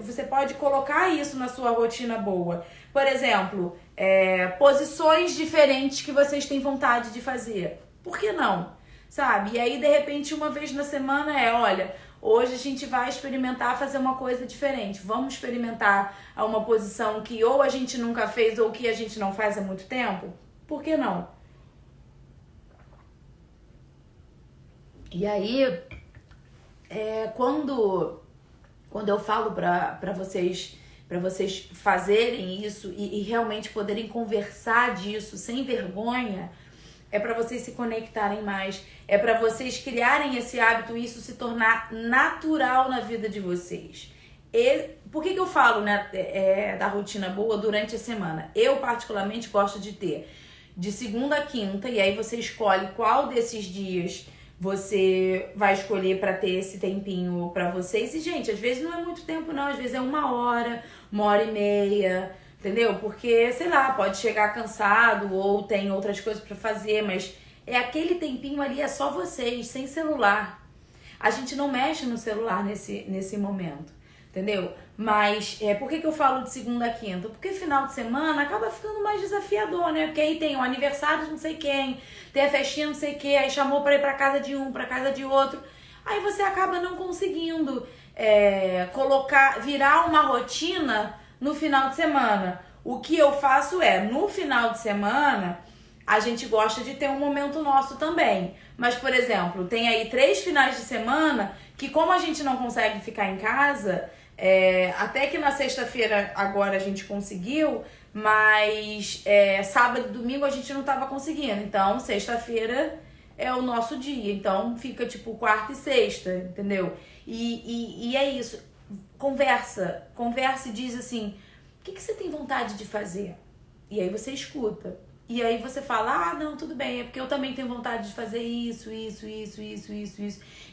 você pode colocar isso na sua rotina boa. Por exemplo, posições diferentes que vocês têm vontade de fazer. Por que não? Sabe? E aí, de repente, uma vez na semana olha, Hoje a gente vai experimentar fazer uma coisa diferente. Vamos experimentar uma posição que ou a gente nunca fez ou que a gente não faz há muito tempo? Por que não? E aí, quando eu falo para vocês fazerem isso e realmente poderem conversar disso sem vergonha, é para vocês se conectarem mais, é para vocês criarem esse hábito e isso se tornar natural na vida de vocês. Por que eu falo, né, da rotina boa durante a semana? Eu particularmente gosto de ter de segunda a quinta, e aí você escolhe qual desses dias você vai escolher para ter esse tempinho para vocês. E, gente, às vezes não é muito tempo não, às vezes é 1 hora e meia, entendeu? Porque, sei lá, pode chegar cansado ou tem outras coisas para fazer, mas é aquele tempinho ali, é só vocês, sem celular. A gente não mexe no celular nesse momento, entendeu? Mas por que eu falo de segunda a quinta? Porque final de semana acaba ficando mais desafiador, né? Porque aí tem o aniversário de não sei quem, tem a festinha não sei o que, aí chamou pra ir pra casa de um, pra casa de outro. Aí você acaba não conseguindo virar uma rotina no final de semana. O que eu faço no final de semana, a gente gosta de ter um momento nosso também. Mas, por exemplo, tem aí 3 finais de semana que, como a gente não consegue ficar em casa, até que na sexta-feira agora a gente conseguiu, mas sábado e domingo a gente não tava conseguindo. Então, sexta-feira é o nosso dia. Então, fica tipo quarta e sexta, entendeu? E é isso. Conversa e diz assim, o que você tem vontade de fazer? E aí você escuta. E aí você fala, não, tudo bem, é porque eu também tenho vontade de fazer isso. E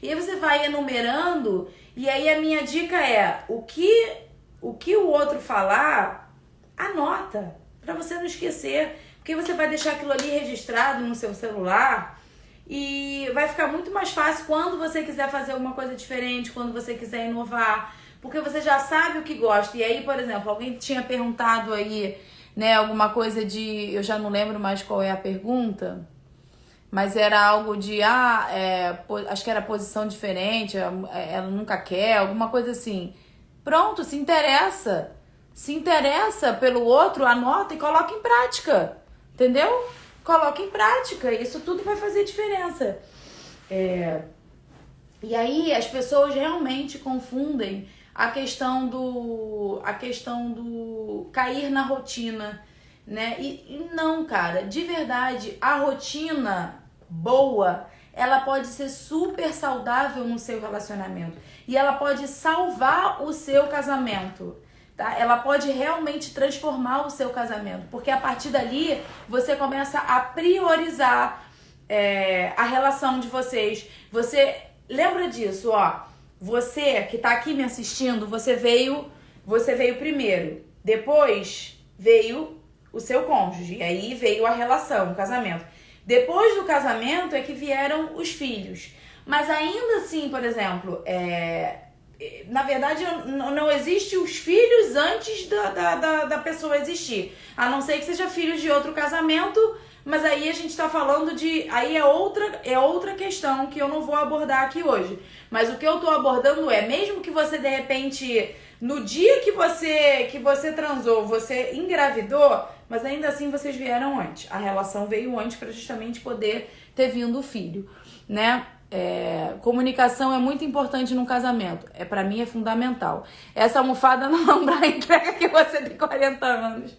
aí você vai enumerando, e aí a minha dica é, o que o outro falar, anota, pra você não esquecer, porque você vai deixar aquilo ali registrado no seu celular, e vai ficar muito mais fácil quando você quiser fazer alguma coisa diferente, quando você quiser inovar, porque você já sabe o que gosta. E aí, por exemplo, alguém tinha perguntado aí, né, alguma coisa de, eu já não lembro mais qual é a pergunta, mas era algo de, acho que era posição diferente, ela nunca quer, alguma coisa assim. Pronto, se interessa pelo outro, anota e coloca em prática, entendeu? Coloca em prática, isso tudo vai fazer diferença. E aí as pessoas realmente confundem a questão do cair na rotina, né? E não, cara, de verdade, a rotina boa, ela pode ser super saudável no seu relacionamento. E ela pode salvar o seu casamento, tá? Ela pode realmente transformar o seu casamento. Porque a partir dali, você começa a priorizar a relação de vocês. Você lembra disso, ó. Você que tá aqui me assistindo, você veio primeiro. Depois veio o seu cônjuge. E aí veio a relação, o casamento. Depois do casamento é que vieram os filhos. Mas ainda assim, por exemplo, na verdade não existe os filhos antes da pessoa existir. A não ser que seja filhos de outro casamento, mas aí a gente tá falando de... Aí é outra questão que eu não vou abordar aqui hoje. Mas o que eu tô abordando mesmo que você, de repente, no dia que você transou, você engravidou, mas ainda assim vocês vieram antes. A relação veio antes para justamente poder ter vindo o filho, né? Comunicação é muito importante no casamento. Pra mim é fundamental. Essa almofada não lembrar entrega que você tem 40 anos.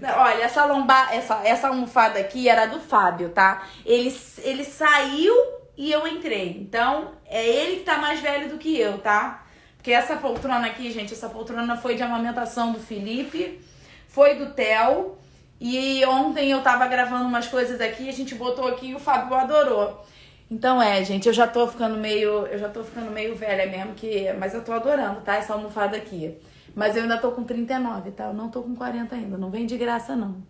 Olha, essa almofada aqui era do Fábio, tá? Ele saiu e eu entrei. Então, é ele que tá mais velho do que eu, tá? Porque essa poltrona aqui, gente, essa poltrona foi de amamentação do Felipe, foi do Theo. E ontem eu tava gravando umas coisas aqui, a gente botou aqui e o Fábio adorou. Então gente, eu já tô ficando meio velha mesmo, mas eu tô adorando, tá? Essa almofada aqui. Mas eu ainda tô com 39, tá? Eu não tô com 40 ainda, não vem de graça não.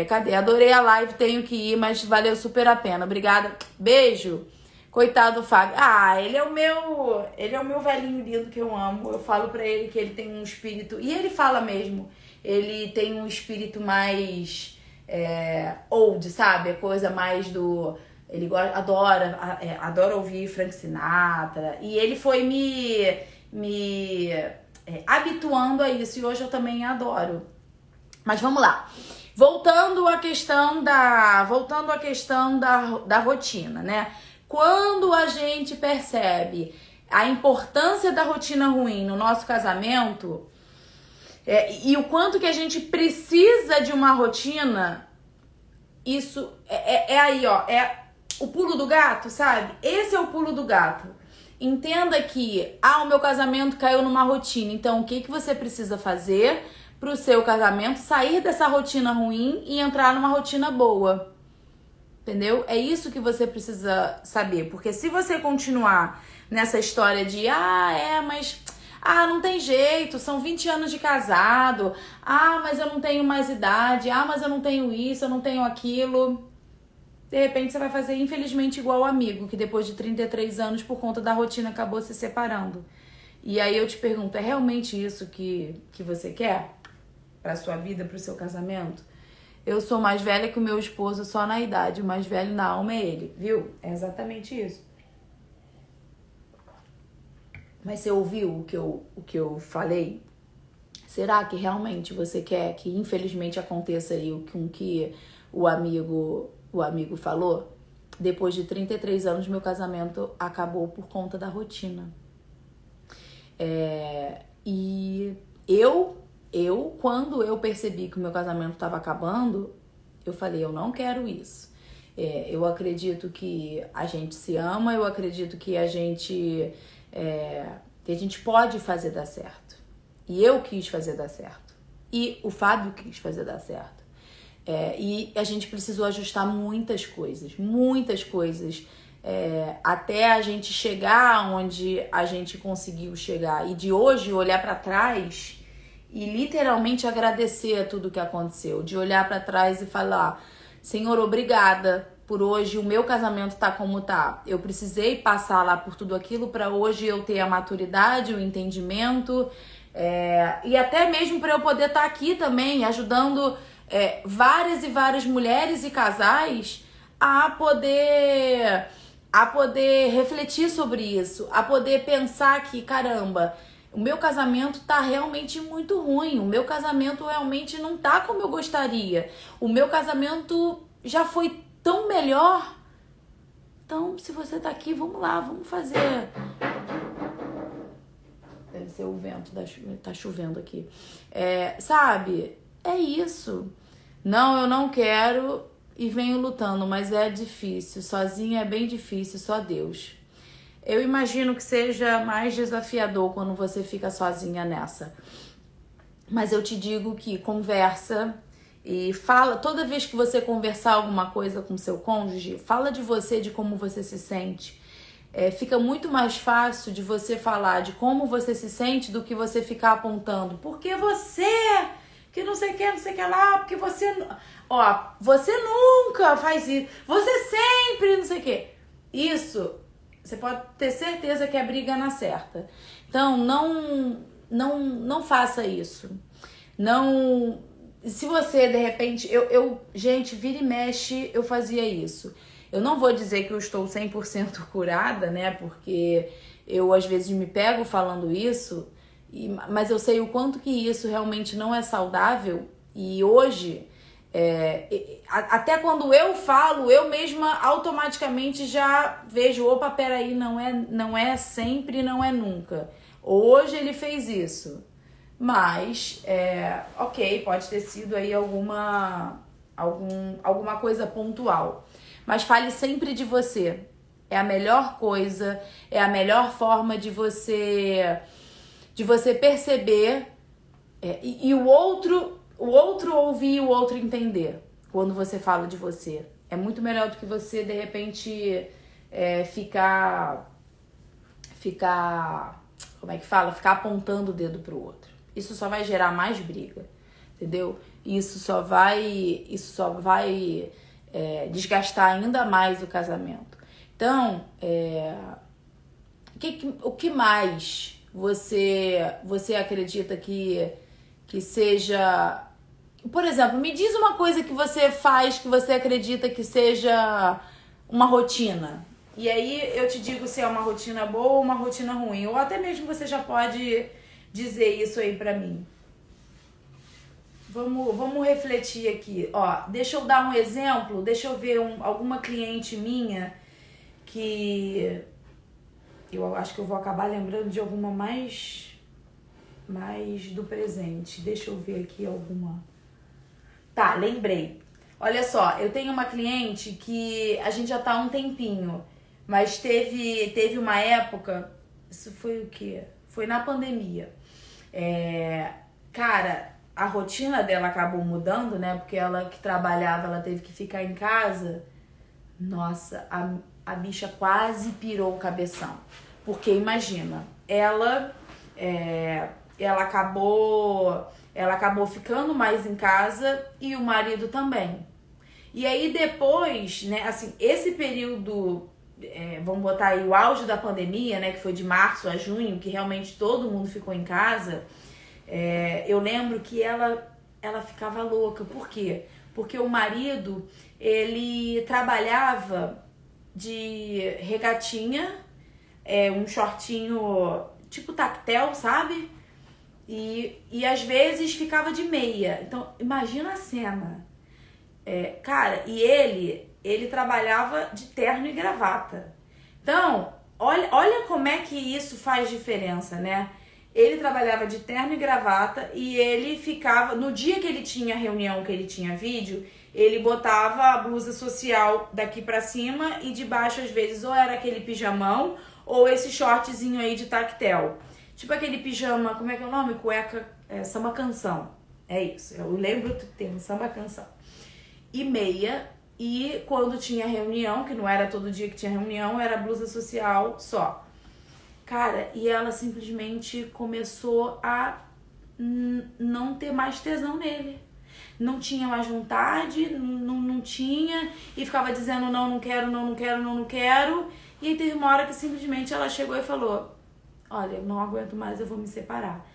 Cadê? Adorei a live, tenho que ir, mas valeu super a pena. Obrigada. Beijo. Coitado do Fábio. Ele é o meu velhinho lindo que eu amo. Eu falo pra ele que ele tem um espírito, e ele fala mesmo, ele tem um espírito mais old, sabe? A coisa mais Ele adora ouvir Frank Sinatra. E ele foi me habituando a isso. E hoje eu também adoro. Mas vamos lá. Voltando à questão da rotina, né? Quando a gente percebe a importância da rotina ruim no nosso casamento, e o quanto que a gente precisa de uma rotina, isso aí, ó, é o pulo do gato, sabe? Esse é o pulo do gato. Entenda que, o meu casamento caiu numa rotina, então o que você precisa fazer pro seu casamento sair dessa rotina ruim e entrar numa rotina boa? Entendeu? É isso que você precisa saber, porque se você continuar nessa história de, mas não tem jeito, são 20 anos de casado, mas eu não tenho mais idade, mas eu não tenho isso, eu não tenho aquilo. De repente você vai fazer, infelizmente, igual o amigo, que depois de 33 anos, por conta da rotina, acabou se separando. E aí eu te pergunto, é realmente isso que você quer pra sua vida, pro seu casamento? Eu sou mais velha que o meu esposo só na idade, o mais velho na alma é ele, viu? É exatamente isso. Mas você ouviu o que eu falei? Será que realmente você quer que infelizmente aconteça aí com que o amigo falou? Depois de 33 anos, meu casamento acabou por conta da rotina. E quando eu percebi que o meu casamento estava acabando, eu falei, eu não quero isso. Eu acredito que a gente se ama, eu acredito que a gente pode fazer dar certo. E eu quis fazer dar certo. E o Fábio quis fazer dar certo. E a gente precisou ajustar muitas coisas, até a gente chegar onde a gente conseguiu chegar. E de hoje, olhar para trás e literalmente agradecer a tudo que aconteceu. De olhar para trás e falar, Senhor, obrigada por hoje o meu casamento tá como tá. Eu precisei passar lá por tudo aquilo para hoje eu ter a maturidade, o entendimento, e até mesmo para eu poder estar aqui também ajudando várias e várias mulheres e casais a poder refletir sobre isso, a poder pensar que, caramba, o meu casamento tá realmente muito ruim, o meu casamento realmente não tá como eu gostaria, o meu casamento já foi tão melhor. Então, se você tá aqui, vamos lá, vamos fazer. Deve ser o vento, tá chovendo aqui. Sabe? É isso. Não, eu não quero e venho lutando, mas é difícil. Sozinha é bem difícil, só Deus. Eu imagino que seja mais desafiador quando você fica sozinha nessa. Mas eu te digo que conversa e fala, toda vez que você conversar alguma coisa com seu cônjuge, fala de você, de como você se sente. Fica muito mais fácil de você falar de como você se sente do que você ficar apontando. Porque você, que não sei o que lá, porque você nunca faz isso, você sempre não sei o que. Isso, você pode ter certeza que a briga na certa. Então, não faça isso. Não, se você, de repente, gente, vira e mexe, eu fazia isso. Eu não vou dizer que eu estou 100% curada, né? Porque eu, às vezes, me pego falando isso, mas eu sei o quanto que isso realmente não é saudável. E hoje, até quando eu falo, eu mesma automaticamente já vejo, opa, peraí, não é sempre, não é nunca. Hoje ele fez isso. Mas, ok, pode ter sido aí alguma coisa pontual. Mas fale sempre de você. É a melhor coisa, é a melhor forma de você perceber e o outro ouvir e o outro entender quando você fala de você. É muito melhor do que você, de repente, ficar, como é que fala? Ficar apontando o dedo pro outro. Isso só vai gerar mais briga, entendeu? Isso só vai desgastar ainda mais o casamento. Então, o que mais você acredita que seja... Por exemplo, me diz uma coisa que você faz que você acredita que seja uma rotina. E aí eu te digo se é uma rotina boa ou uma rotina ruim. Ou até mesmo você já pode dizer isso aí pra mim. Vamos refletir aqui. Ó, deixa eu dar um exemplo. Deixa eu ver alguma cliente minha que eu acho que eu vou acabar lembrando de alguma mais do presente. Deixa eu ver aqui alguma. Tá, lembrei. Olha só, eu tenho uma cliente que a gente já tá há um tempinho, mas teve uma época, isso foi o quê? Foi na pandemia. Cara, a rotina dela acabou mudando, né? Porque ela que trabalhava, ela teve que ficar em casa. Nossa, a bicha quase pirou o cabeção. Porque imagina, ela acabou ficando mais em casa e o marido também. E aí depois, né, assim, esse período, vamos botar aí o auge da pandemia, né, que foi de março a junho, que realmente todo mundo ficou em casa, eu lembro que ela ficava louca. Por quê? Porque o marido, ele trabalhava de regatinha, um shortinho tipo tactel, sabe? E às vezes ficava de meia. Então, imagina a cena. Cara, e ele trabalhava de terno e gravata. Então, olha como é que isso faz diferença, né? Ele trabalhava de terno e gravata e ele ficava... No dia que ele tinha reunião, que ele tinha vídeo, ele botava a blusa social daqui pra cima e de baixo, às vezes, ou era aquele pijamão ou esse shortzinho aí de tactel. Tipo aquele pijama, como é que é o nome? Cueca, samba canção. É isso, eu lembro do termo, samba canção. E meia, e quando tinha reunião, que não era todo dia que tinha reunião, era blusa social só. Cara, e ela simplesmente começou a não ter mais tesão nele. Não tinha mais vontade, não tinha, e ficava dizendo não quero, não quero, não quero. E aí teve uma hora que simplesmente ela chegou e falou: olha, eu não aguento mais, eu vou me separar.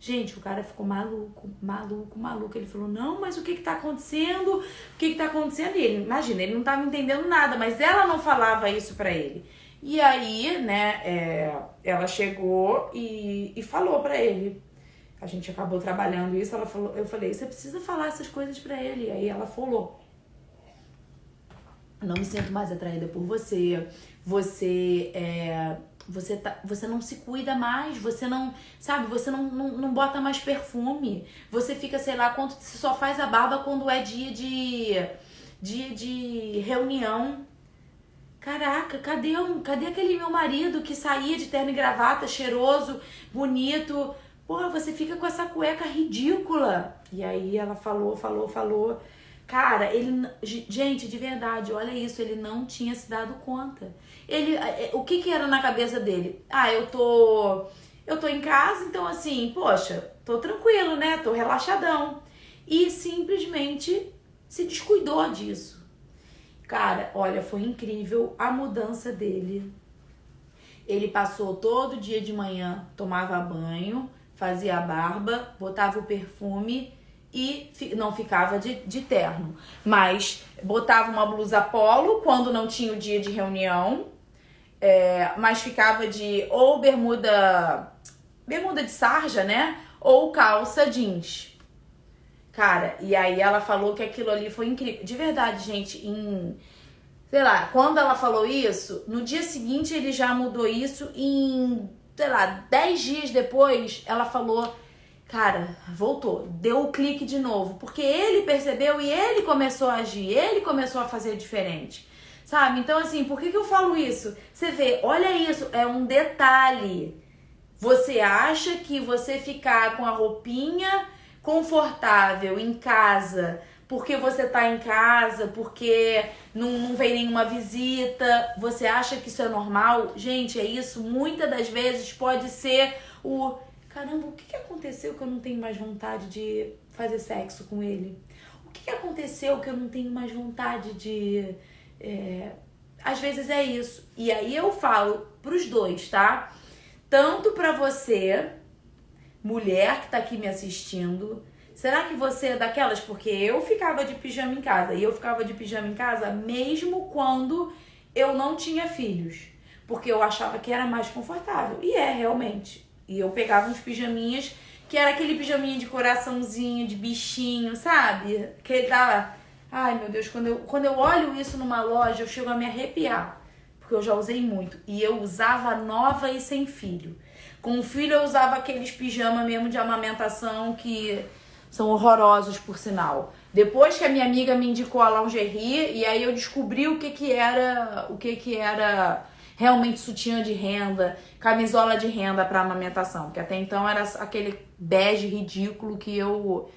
Gente, o cara ficou maluco. Ele falou: não, mas o que tá acontecendo? O que tá acontecendo? E ele, imagina, ele não tava entendendo nada, mas ela não falava isso pra ele. E aí, né, ela chegou e falou pra ele. A gente acabou trabalhando isso, eu falei: você precisa falar essas coisas pra ele. E aí ela falou: não me sinto mais atraída por você. Você não se cuida mais, você não, sabe, você não bota mais perfume, você fica, sei lá, quando você só faz a barba quando é dia de reunião. Caraca, cadê aquele meu marido que saía de terno e gravata, cheiroso, bonito? Porra, você fica com essa cueca ridícula. E aí ela falou. Cara, gente, de verdade, olha isso, ele não tinha se dado conta. O que era na cabeça dele? Eu tô em casa, então assim, poxa, tô tranquilo, né? Tô relaxadão. E simplesmente se descuidou disso. Cara, olha, foi incrível a mudança dele. Ele passou todo dia de manhã, tomava banho, fazia a barba, botava o perfume e não ficava de terno, mas botava uma blusa polo quando não tinha o dia de reunião, mas ficava de ou bermuda de sarja, né? Ou calça jeans. Cara, e aí ela falou que aquilo ali foi incrível. De verdade, gente, sei lá, quando ela falou isso, no dia seguinte ele já mudou isso, sei lá, 10 dias depois, ela falou: cara, voltou, deu o clique de novo, porque ele percebeu e ele começou a agir, ele começou a fazer diferente, sabe? Então, assim, por que eu falo isso? Você vê, olha isso, é um detalhe. Você acha que você ficar com a roupinha confortável em casa, porque você tá em casa, porque não vem nenhuma visita, você acha que isso é normal? Gente, é isso. Muitas das vezes pode ser caramba, o que aconteceu que eu não tenho mais vontade de fazer sexo com ele? O que aconteceu que eu não tenho mais vontade de... Às vezes é isso. E aí eu falo pros dois, tá? Tanto pra você, mulher que tá aqui me assistindo, será que você é daquelas? Porque eu ficava de pijama em casa, e eu ficava de pijama em casa mesmo quando eu não tinha filhos, porque eu achava que era mais confortável. E é, realmente. E eu pegava uns pijaminhas, que era aquele pijaminha de coraçãozinho, de bichinho, sabe? Que ele dava... Ai, meu Deus, quando eu olho isso numa loja, eu chego a me arrepiar. Porque eu já usei muito. E eu usava nova e sem filho. Com o filho eu usava aqueles pijamas mesmo de amamentação que são horrorosos, por sinal. Depois que a minha amiga me indicou a lingerie, e aí eu descobri o que era realmente sutiã de renda, camisola de renda para amamentação. Porque até então era aquele bege ridículo que eu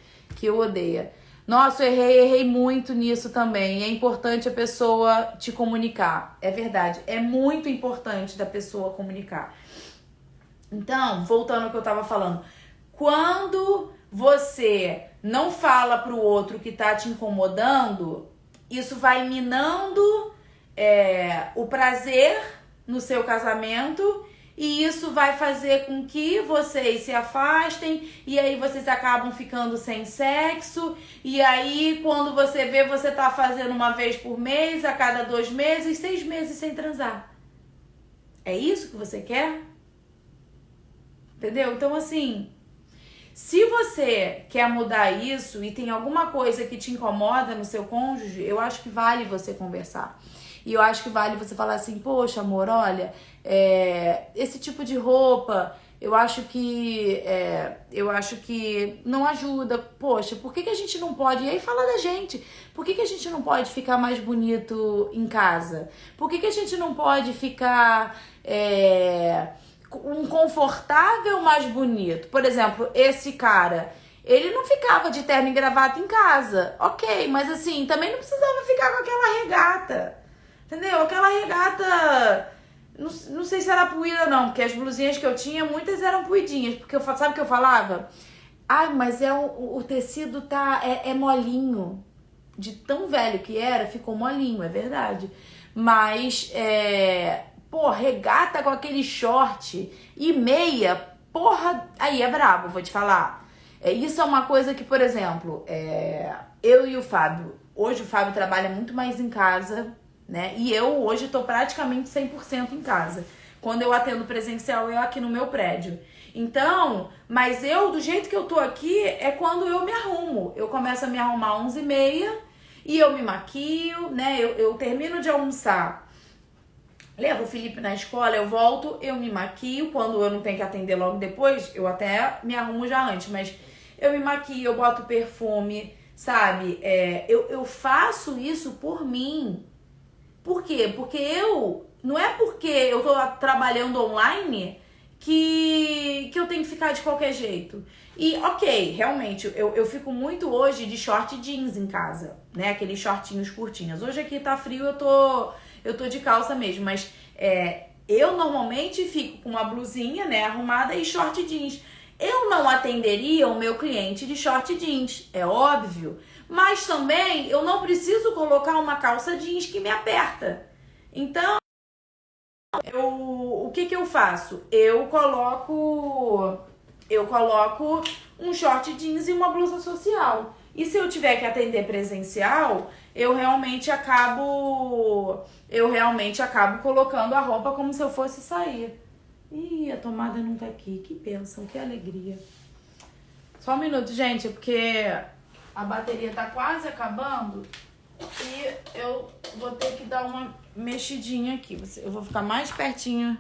odeio. Nossa, eu errei muito nisso também. É importante a pessoa te comunicar. É verdade, é muito importante da pessoa comunicar. Então, voltando ao que eu tava falando. Quando você não fala pro outro que tá te incomodando, isso vai minando o prazer no seu casamento. E isso vai fazer com que vocês se afastem, e aí vocês acabam ficando sem sexo, e aí quando você vê, você tá fazendo uma vez por mês, a cada 2 meses, 6 meses sem transar. É isso que você quer? Entendeu? Então assim, se você quer mudar isso e tem alguma coisa que te incomoda no seu cônjuge, eu acho que vale você conversar. E eu acho que vale você falar assim, poxa, amor, olha, esse tipo de roupa, eu acho que não ajuda. Poxa, por que a gente não pode... E aí fala da gente. Por que a gente não pode ficar mais bonito em casa? Por que a gente não pode ficar um confortável mais bonito? Por exemplo, esse cara... Ele não ficava de terno e gravata em casa. Ok, mas assim, também não precisava ficar com aquela regata. Entendeu? Aquela regata, não sei se era puída não, porque as blusinhas que eu tinha, muitas eram puidinhas, porque sabe o que eu falava? Ah, mas o tecido é molinho. De tão velho que era, ficou molinho, é verdade. Mas, regata com aquele short e meia, porra, aí é brabo, vou te falar. Isso é uma coisa que, por exemplo, eu e o Fábio, hoje o Fábio trabalha muito mais em casa, né? E eu hoje tô praticamente 100% em casa. Quando eu atendo presencial, eu aqui no meu prédio. Então, mas eu, do jeito que eu tô aqui, é quando eu me arrumo. Eu começo a me arrumar 11h30 e eu me maquio, né? Eu termino de almoçar, levo o Felipe na escola, eu volto, eu me maquio. Quando eu não tenho que atender logo depois, eu até me arrumo já antes, mas eu me maquio, eu boto perfume, sabe? Eu faço isso por mim. Por quê? Porque não é porque eu tô trabalhando online que eu tenho que ficar de qualquer jeito. E, ok, realmente, eu fico muito hoje de short jeans em casa, né? Aqueles shortinhos curtinhos. Hoje aqui tá frio, eu tô de calça mesmo, mas eu normalmente fico com uma blusinha, né, arrumada e short jeans. Eu não atenderia o meu cliente de short jeans, é óbvio. Mas também eu não preciso colocar uma calça jeans que me aperta. Então, o que eu faço? Eu coloco um short jeans e uma blusa social. E se eu tiver que atender presencial, eu realmente acabo colocando a roupa como se eu fosse sair. Ih, a tomada não tá aqui. Que bênção, que alegria. Só um minuto, gente, porque a bateria tá quase acabando e eu vou ter que dar uma mexidinha aqui. Eu vou ficar mais pertinho,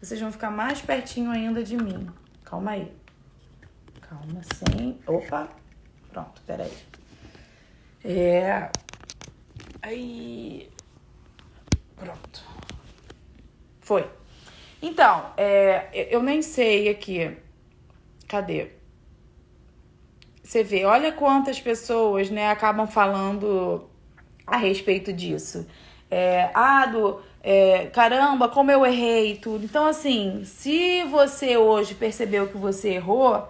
vocês vão ficar mais pertinho ainda de mim. Calma aí. Calma, sem... Opa, pronto, peraí. Aí... Pronto. Foi. Então, eu nem sei aqui. Cadê? Você vê, olha quantas pessoas, né, acabam falando a respeito disso. Caramba, como eu errei tudo. Então, assim, se você hoje percebeu que você errou,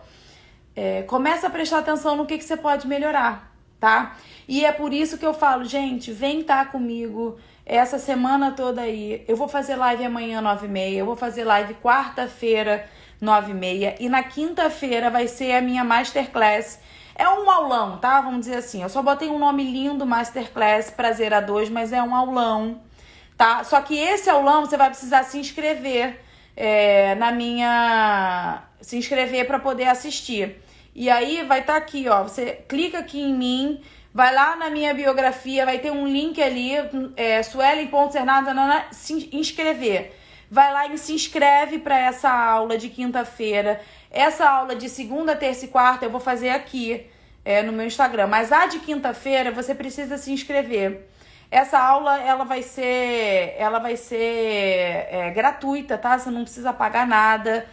começa a prestar atenção no que você pode melhorar, tá? E é por isso que eu falo, gente, vem estar comigo essa semana toda aí. Eu vou fazer live amanhã, 9h30. Eu vou fazer live quarta-feira, 9h30. E na quinta-feira vai ser a minha Masterclass. É um aulão, tá? Vamos dizer assim. Eu só botei um nome lindo, Masterclass Prazer a 2, mas é um aulão, tá? Só que esse aulão você vai precisar se inscrever se inscrever para poder assistir. E aí vai estar aqui, ó, você clica aqui em mim, vai lá na minha biografia, vai ter um link ali, Suelen.Cernado, se inscrever. Vai lá e se inscreve para essa aula de quinta-feira. Essa aula de segunda, terça e quarta eu vou fazer aqui no meu Instagram. Mas a de quinta-feira você precisa se inscrever. Essa aula ela vai ser gratuita, tá? Você não precisa pagar nada.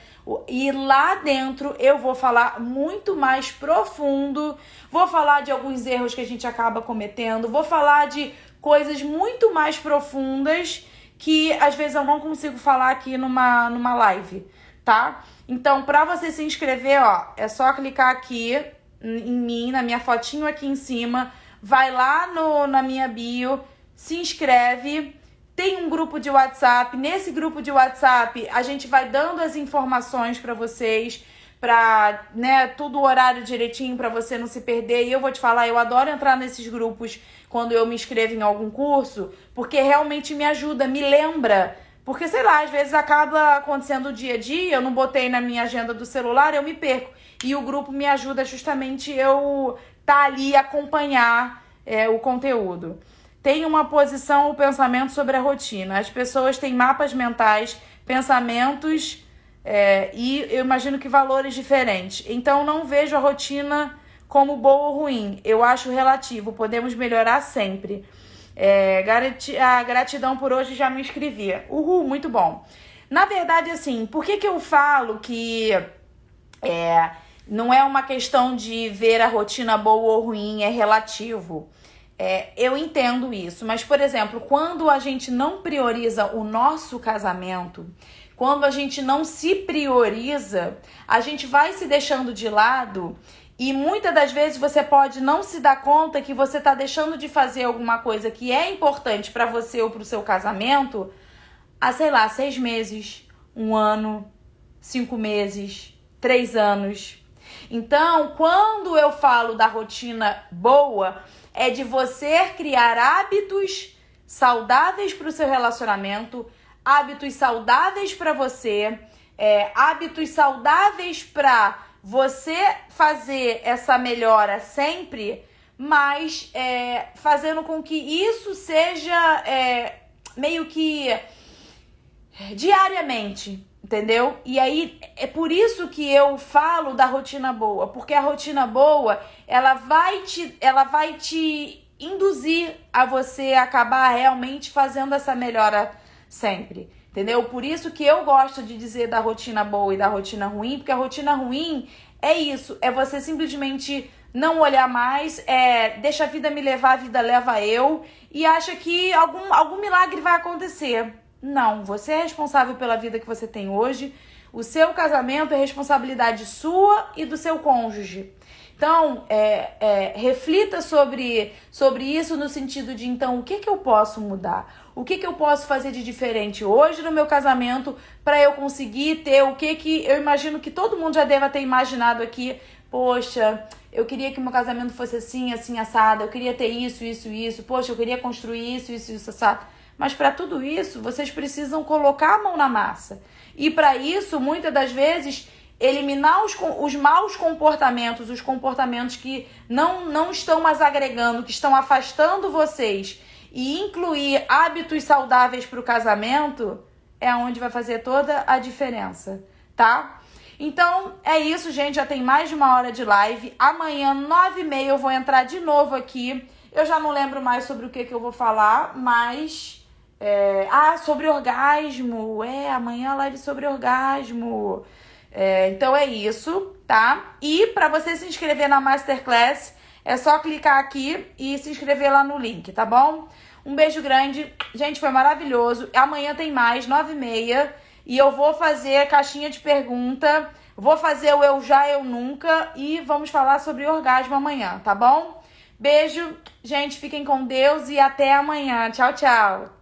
E lá dentro eu vou falar muito mais profundo, vou falar de alguns erros que a gente acaba cometendo, vou falar de coisas muito mais profundas que às vezes eu não consigo falar aqui numa live, tá? Então, para você se inscrever, ó, é só clicar aqui em mim, na minha fotinho aqui em cima, vai lá na minha bio, se inscreve. Tem um grupo de WhatsApp. Nesse grupo de WhatsApp, a gente vai dando as informações para vocês, para, tudo o horário direitinho para você não se perder. E eu vou te falar, eu adoro entrar nesses grupos quando eu me inscrevo em algum curso, porque realmente me ajuda, me lembra. Porque, sei lá, às vezes acaba acontecendo o dia a dia, eu não botei na minha agenda do celular, eu me perco. E o grupo me ajuda justamente eu estar ali e acompanhar o conteúdo. Tem uma posição, o pensamento sobre a rotina. As pessoas têm mapas mentais, pensamentos e eu imagino que valores diferentes. Então, não vejo a rotina como boa ou ruim. Eu acho relativo, podemos melhorar sempre. A gratidão por hoje, já me inscrevi. Uhul, muito bom. Na verdade, assim, por que eu falo que não é uma questão de ver a rotina boa ou ruim, é relativo? Eu entendo isso, mas, por exemplo, quando a gente não prioriza o nosso casamento, quando a gente não se prioriza, a gente vai se deixando de lado e muitas das vezes você pode não se dar conta que você está deixando de fazer alguma coisa que é importante para você ou para o seu casamento há, sei lá, 6 meses, 1 ano, 5 meses, 3 anos. Então, quando eu falo da rotina boa, é de você criar hábitos saudáveis para o seu relacionamento, hábitos saudáveis para você, hábitos saudáveis para você fazer essa melhora sempre, mas fazendo com que isso seja meio que diariamente. Entendeu? E aí, é por isso que eu falo da rotina boa, porque a rotina boa, ela vai te induzir a você acabar realmente fazendo essa melhora sempre, entendeu? Por isso que eu gosto de dizer da rotina boa e da rotina ruim, porque a rotina ruim é isso, é você simplesmente não olhar mais, deixa a vida me levar, a vida leva eu, e acha que algum milagre vai acontecer. Não, você é responsável pela vida que você tem hoje. O seu casamento é responsabilidade sua e do seu cônjuge. Então, reflita sobre isso no sentido de, então, o que eu posso mudar? O que eu posso fazer de diferente hoje no meu casamento para eu conseguir ter o que eu imagino que todo mundo já deva ter imaginado aqui. Poxa, eu queria que meu casamento fosse assim, assim, assado. Eu queria ter isso, isso, isso. Poxa, eu queria construir isso, isso, isso, assado. Mas para tudo isso, vocês precisam colocar a mão na massa. E para isso, muitas das vezes, eliminar os maus comportamentos, os comportamentos que não estão mais agregando, que estão afastando vocês, e incluir hábitos saudáveis para o casamento, é onde vai fazer toda a diferença, tá? Então, é isso, gente. Já tem mais de 1 hora de live. Amanhã, 9h30, eu vou entrar de novo aqui. Eu já não lembro mais sobre o que eu vou falar, mas... sobre orgasmo. Amanhã a live sobre orgasmo. Então é isso, tá? E para você se inscrever na Masterclass, é só clicar aqui e se inscrever lá no link, tá bom? Um beijo grande. Gente, foi maravilhoso. Amanhã tem mais, 9h30. E eu vou fazer caixinha de pergunta. Vou fazer o eu já, eu nunca. E vamos falar sobre orgasmo amanhã, tá bom? Beijo. Gente, fiquem com Deus e até amanhã. Tchau, tchau.